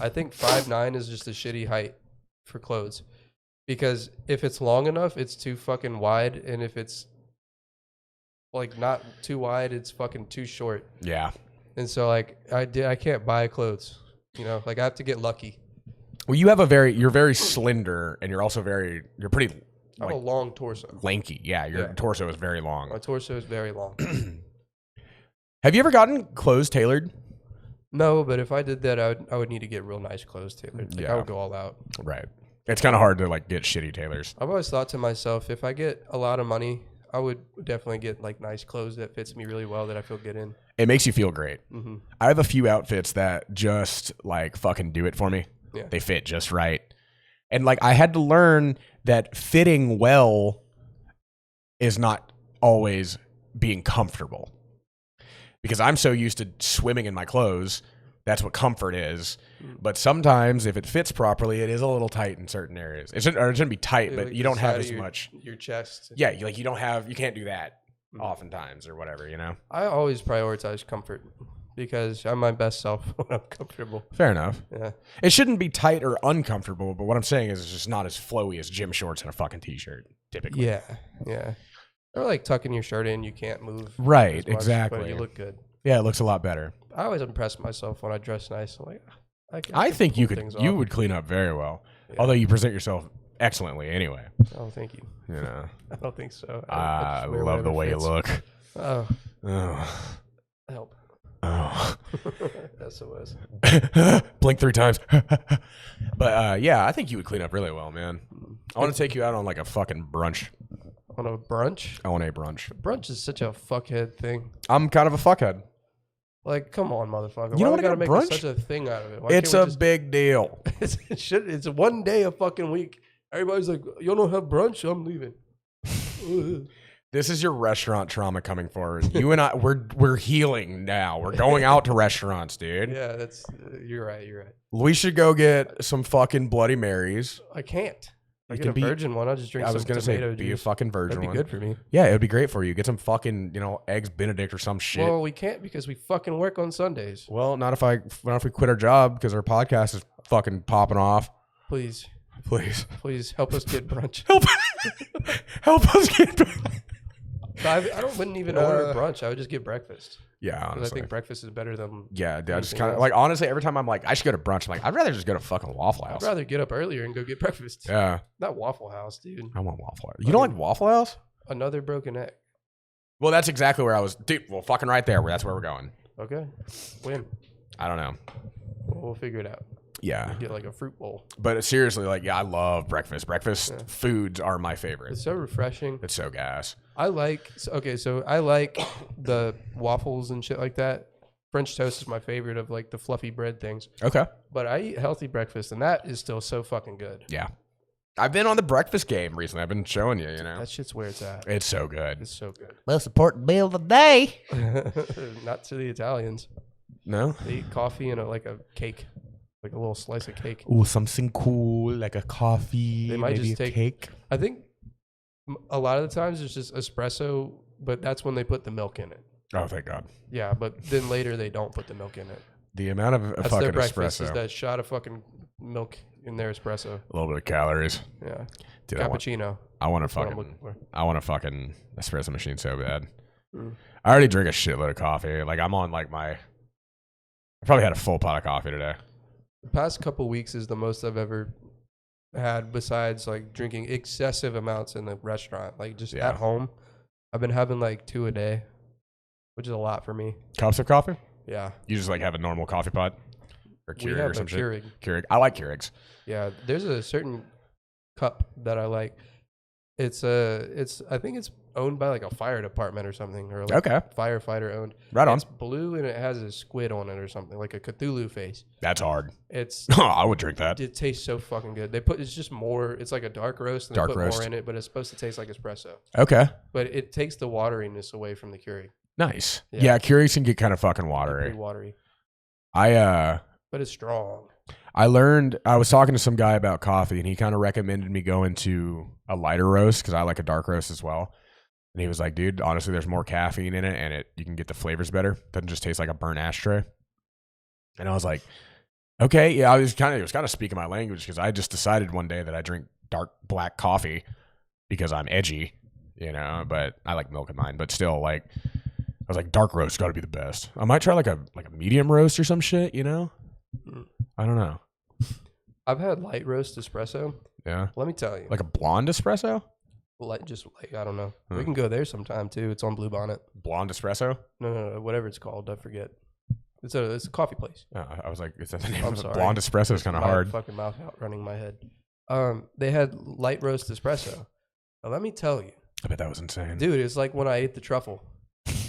I think 5'9" is just a shitty height for clothes, because if it's long enough, it's too fucking wide, and if it's like not too wide, it's fucking too short. Yeah. And so like I can't buy clothes, you know, like I have to get lucky. Well, you're very slender, and you're also you're pretty. I have a long torso. Lanky, yeah. Your torso is very long. My torso is very long. Have you ever gotten clothes tailored? No, but if I did that, I would need to get real nice clothes tailored. Like, I would go all out. Right. It's kind of hard to like get shitty tailors. I've always thought to myself, if I get a lot of money, I would definitely get like nice clothes that fits me really well that I feel good in. It makes you feel great. Mm-hmm. I have a few outfits that just like fucking do it for me. Yeah. They fit just right. And like I had to learn that fitting well is not always being comfortable. Because I'm so used to swimming in my clothes. That's what comfort is. But sometimes if it fits properly, it is a little tight in certain areas. It shouldn't be tight, but like you don't have as much. Your chest. Yeah, you can't do that oftentimes or whatever, you know? I always prioritize comfort because I'm my best self when I'm comfortable. Fair enough. Yeah. It shouldn't be tight or uncomfortable, but what I'm saying is it's just not as flowy as gym shorts and a fucking t-shirt, typically. Yeah, yeah. Or like tucking your shirt in, you can't move. Right, much, exactly. But you look good. Yeah, it looks a lot better. I always impress myself when I dress nice. I'm like, I think you would clean up very well. Yeah. Although you present yourself excellently anyway. Oh, thank you. You know. I don't think so. I love the way you look. Oh. Help. Oh. SOS. Blink 3 times. But yeah, I think you would clean up really well, man. I want to take you out on like a fucking brunch. On a brunch? I want a brunch. Brunch is such a fuckhead thing. I'm kind of a fuckhead. Like, come on, motherfucker. You don't want to make brunch? such a thing out of it? It's a big deal. It's one day a fucking week. Everybody's like, you don't have brunch? I'm leaving. This is your restaurant trauma coming forward. You and I, we're healing now. We're going out to restaurants, dude. Yeah, that's you're right. We should go get some fucking Bloody Marys. I can't. I get a virgin one. I'll just drink some tomato juice. I was going to say, be a fucking virgin one. That'd be good for me. Yeah, it would be great for you. Get some fucking, eggs Benedict or some shit. Well, we can't because we fucking work on Sundays. Well, not if we quit our job because our podcast is fucking popping off. Please help us get brunch. help us get brunch. I wouldn't even order brunch. I would just get breakfast. Yeah, honestly. I think breakfast is better than. Yeah, I just kind of like, honestly, every time I'm like, I should go to brunch, I'm like, I'd rather just go to fucking Waffle House. I'd rather get up earlier and go get breakfast. Yeah. Not Waffle House, dude. I want Waffle House. You don't like Waffle House? Another broken egg. Well, that's exactly where I was. Dude, well, fucking right there. That's where we're going. Okay. When? I don't know. We'll figure it out. Yeah. Get like a fruit bowl. But seriously, like, yeah, I love breakfast. Breakfast foods are my favorite. It's so refreshing. It's so gas. I like the waffles and shit like that. French toast is my favorite of like the fluffy bread things. Okay. But I eat healthy breakfast and that is still so fucking good. Yeah. I've been on the breakfast game recently. I've been showing you, That shit's where it's at. It's so good. It's so good. Most important meal of the day. Not to the Italians. No? They eat coffee and like a cake. Like a little slice of cake. Ooh, something cool, like a coffee, they might maybe just take cake. I think a lot of the times it's just espresso, but that's when they put the milk in it. Oh, thank God. Yeah, but then later they don't put the milk in it. The amount of that's fucking their breakfast espresso. Is that shot of fucking milk in their espresso. A little bit of calories. Yeah. Dude, Cappuccino. I want a fucking espresso machine so bad. I already drink a shitload of coffee. Like I'm on like I probably had a full pot of coffee today. The past couple weeks is the most I've ever had besides like drinking excessive amounts in the restaurant. Like just at home, I've been having like 2 a day, which is a lot for me. Cups of coffee? Yeah. You just like have a normal coffee pot? Or Keurig or some shit? Keurig. I like Keurigs. Yeah. There's a certain cup that I like. I think it's owned by like a fire department or something, or like firefighter owned. Right on. It's blue and it has a squid on it or something, like a Cthulhu face. That's hard. It's I would drink that. It tastes so fucking good. It's just more. It's like a dark roast and they put more in it, but it's supposed to taste like espresso. Okay. But it takes the wateriness away from the Keurig. Nice. Yeah, Keurigs can get kind of fucking watery. Pretty watery. But it's strong. I was talking to some guy about coffee and he kind of recommended me going to a lighter roast because I like a dark roast as well. And he was like, dude, honestly, there's more caffeine in it and you can get the flavors better. It doesn't just taste like a burnt ashtray. And I was like, okay. Yeah, it was kind of speaking my language because I just decided one day that I drink dark black coffee because I'm edgy, but I like milk in mine. But still, like, I was like, dark roast got to be the best. I might try like a medium roast or some shit, I don't know. I've had light roast espresso. Yeah. Let me tell you. Like a blonde espresso? Just like, I don't know. We can go there sometime too. It's on Blue Bonnet. Blonde espresso? No, whatever it's called. I forget. It's a coffee place. I was like, is that the name I'm of it? sorry. Blonde espresso is kind of hard. Fucking mouth out running my head. They had light roast espresso. Now, let me tell you. I bet that was insane. Dude, it's like when I ate the truffle.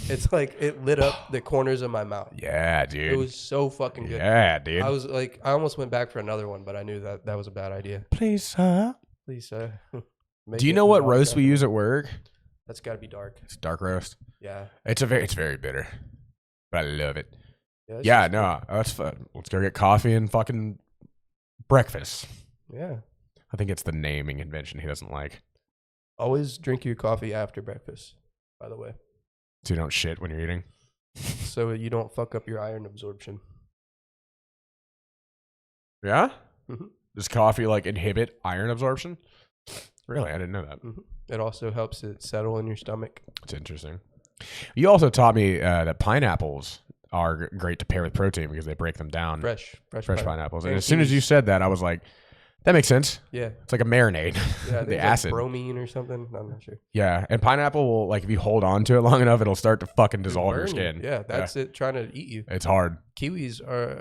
It's like it lit up the corners of my mouth. Yeah, dude. It was so fucking good. Yeah, dude. I was like, I almost went back for another one, but I knew that was a bad idea. Please, sir. Please, Do you know what roast we use at work? That's got to be dark. It's dark roast. Yeah. It's very bitter, but I love it. Yeah, That's fun. Let's go get coffee and fucking breakfast. Yeah. I think it's the naming convention he doesn't like. Always drink your coffee after breakfast, by the way. So you don't shit when you're eating? So you don't fuck up your iron absorption. Yeah? Mm-hmm. Does coffee like inhibit iron absorption? Really? I didn't know that. Mm-hmm. It also helps it settle in your stomach. That's interesting. You also taught me that pineapples are great to pair with protein because they break them down. Fresh pineapples. And as soon as you said that, I was like, that makes sense. Yeah. It's like a marinade. Yeah, the acid. Like bromine or something. I'm not sure. Yeah. And pineapple will, like, if you hold on to it long enough, it'll start to fucking dissolve your skin. Yeah, that's it trying to eat you. It's hard. Kiwis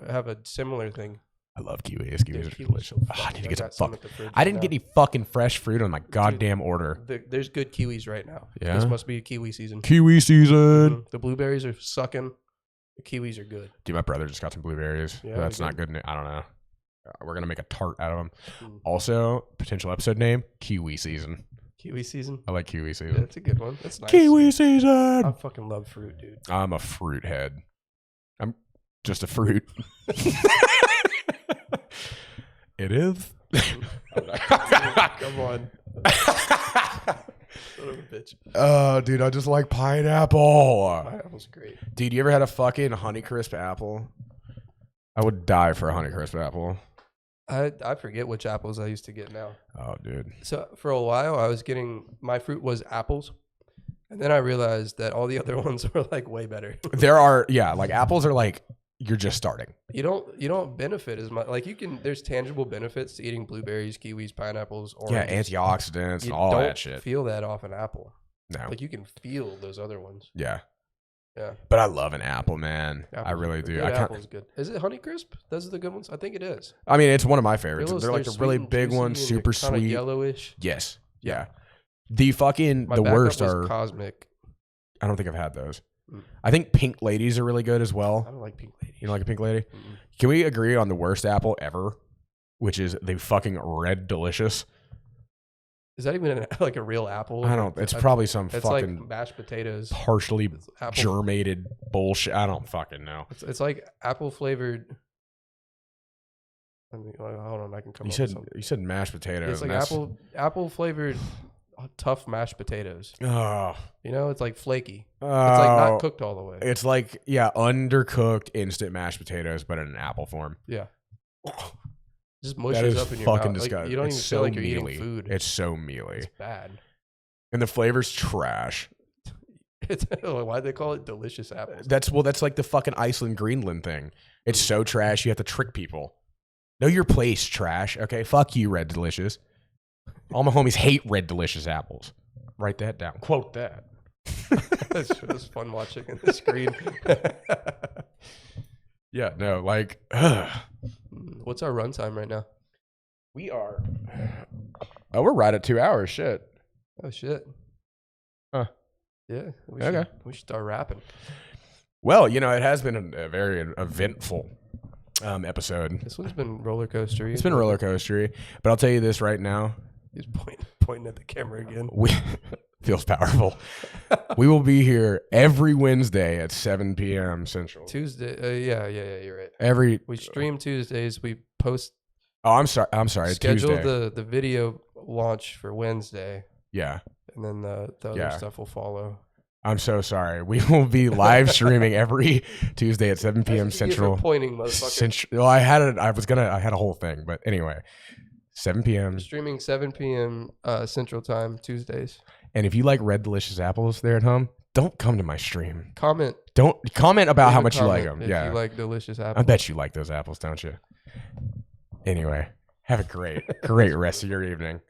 have a similar thing. I love kiwis. Kiwis are delicious. I need to get some fucking. I didn't get any fucking fresh fruit on my goddamn order. There's good kiwis right now. Yeah. This must be a kiwi season. Kiwi season. Mm-hmm. The blueberries are sucking. The kiwis are good. Dude, my brother just got some blueberries. Yeah, that's not good. I don't know. We're gonna make a tart out of them. Also, potential episode name: Kiwi season. Kiwi season. I like kiwi season. Yeah, that's a good one. That's nice. Kiwi season. I fucking love fruit, dude. I'm a fruit head. I'm just a fruit. It is. Come on. Son of a bitch. Oh, dude, I just like pineapple. Pineapple's great. Dude, you ever had a fucking Honeycrisp apple? I would die for a Honeycrisp apple. I forget which apples I used to get now. Oh, dude. So for a while, I was getting, my fruit was apples. And then I realized that all the other ones were like way better. Like apples are like, you're just starting. You don't benefit as much. Like there's tangible benefits to eating blueberries, kiwis, pineapples, oranges. Yeah, antioxidants and all that shit. You don't feel that off an apple. No. Like you can feel those other ones. Yeah. Yeah. But I love an apple, man. I really do. Apple's good. Is it Honeycrisp? Those are the good ones? I think it is. I mean, it's one of my favorites. They're like the really and big ones, super sweet. Yellowish. Yes. Yeah. The worst are Cosmic. I don't think I've had those. I think pink ladies are really good as well. I don't like pink ladies. You don't like a pink lady? Mm-mm. Can we agree on the worst apple ever, which is the fucking Red Delicious? Is that even like a real apple? I don't. It's probably some fucking like mashed potatoes, partially germinated bullshit. I don't fucking know. It's like apple flavored. I mean, hold on, I can come. You said mashed potatoes. It's like apple flavored tough mashed potatoes. Oh, it's like flaky. It's like not cooked all the way. It's like undercooked instant mashed potatoes, but in an apple form. Yeah. Just mushes up in your fucking mouth. disgusting. Like, you don't even feel like you're eating food. It's so mealy. It's bad. And the flavor's trash. Why'd they call it delicious apples? That's like the fucking Iceland Greenland thing. It's so trash you have to trick people. Know your place, trash. Okay, fuck you, Red Delicious. All my homies hate Red Delicious apples. Write that down. Quote that. It was fun watching on the screen. Yeah, no, like. What's our runtime right now? We are. Oh, we're right at 2 hours. Shit. Oh shit. Huh. Yeah. We should start rapping. Well, it has been a very eventful episode. This one's been roller coastery. It's been roller coastery, but I'll tell you this right now. He's pointing at the camera again. Feels powerful. We will be here every Wednesday at 7 p.m. Central. Tuesday. Yeah, you're right. We stream Tuesdays. We post. Oh, I'm sorry. Schedule Tuesday. the video launch for Wednesday. Yeah. And then the other stuff will follow. I'm so sorry. We will be live streaming every Tuesday at 7 p.m. Central. Pointing, motherfucker. Well, I had a whole thing, but anyway, 7 p.m. Streaming 7 p.m. Central Time Tuesdays. And if you like Red Delicious apples there at home, don't come to my stream. Don't comment about how much you like them. If you like delicious apples. I bet you like those apples, don't you? Anyway, Have a great rest of your evening.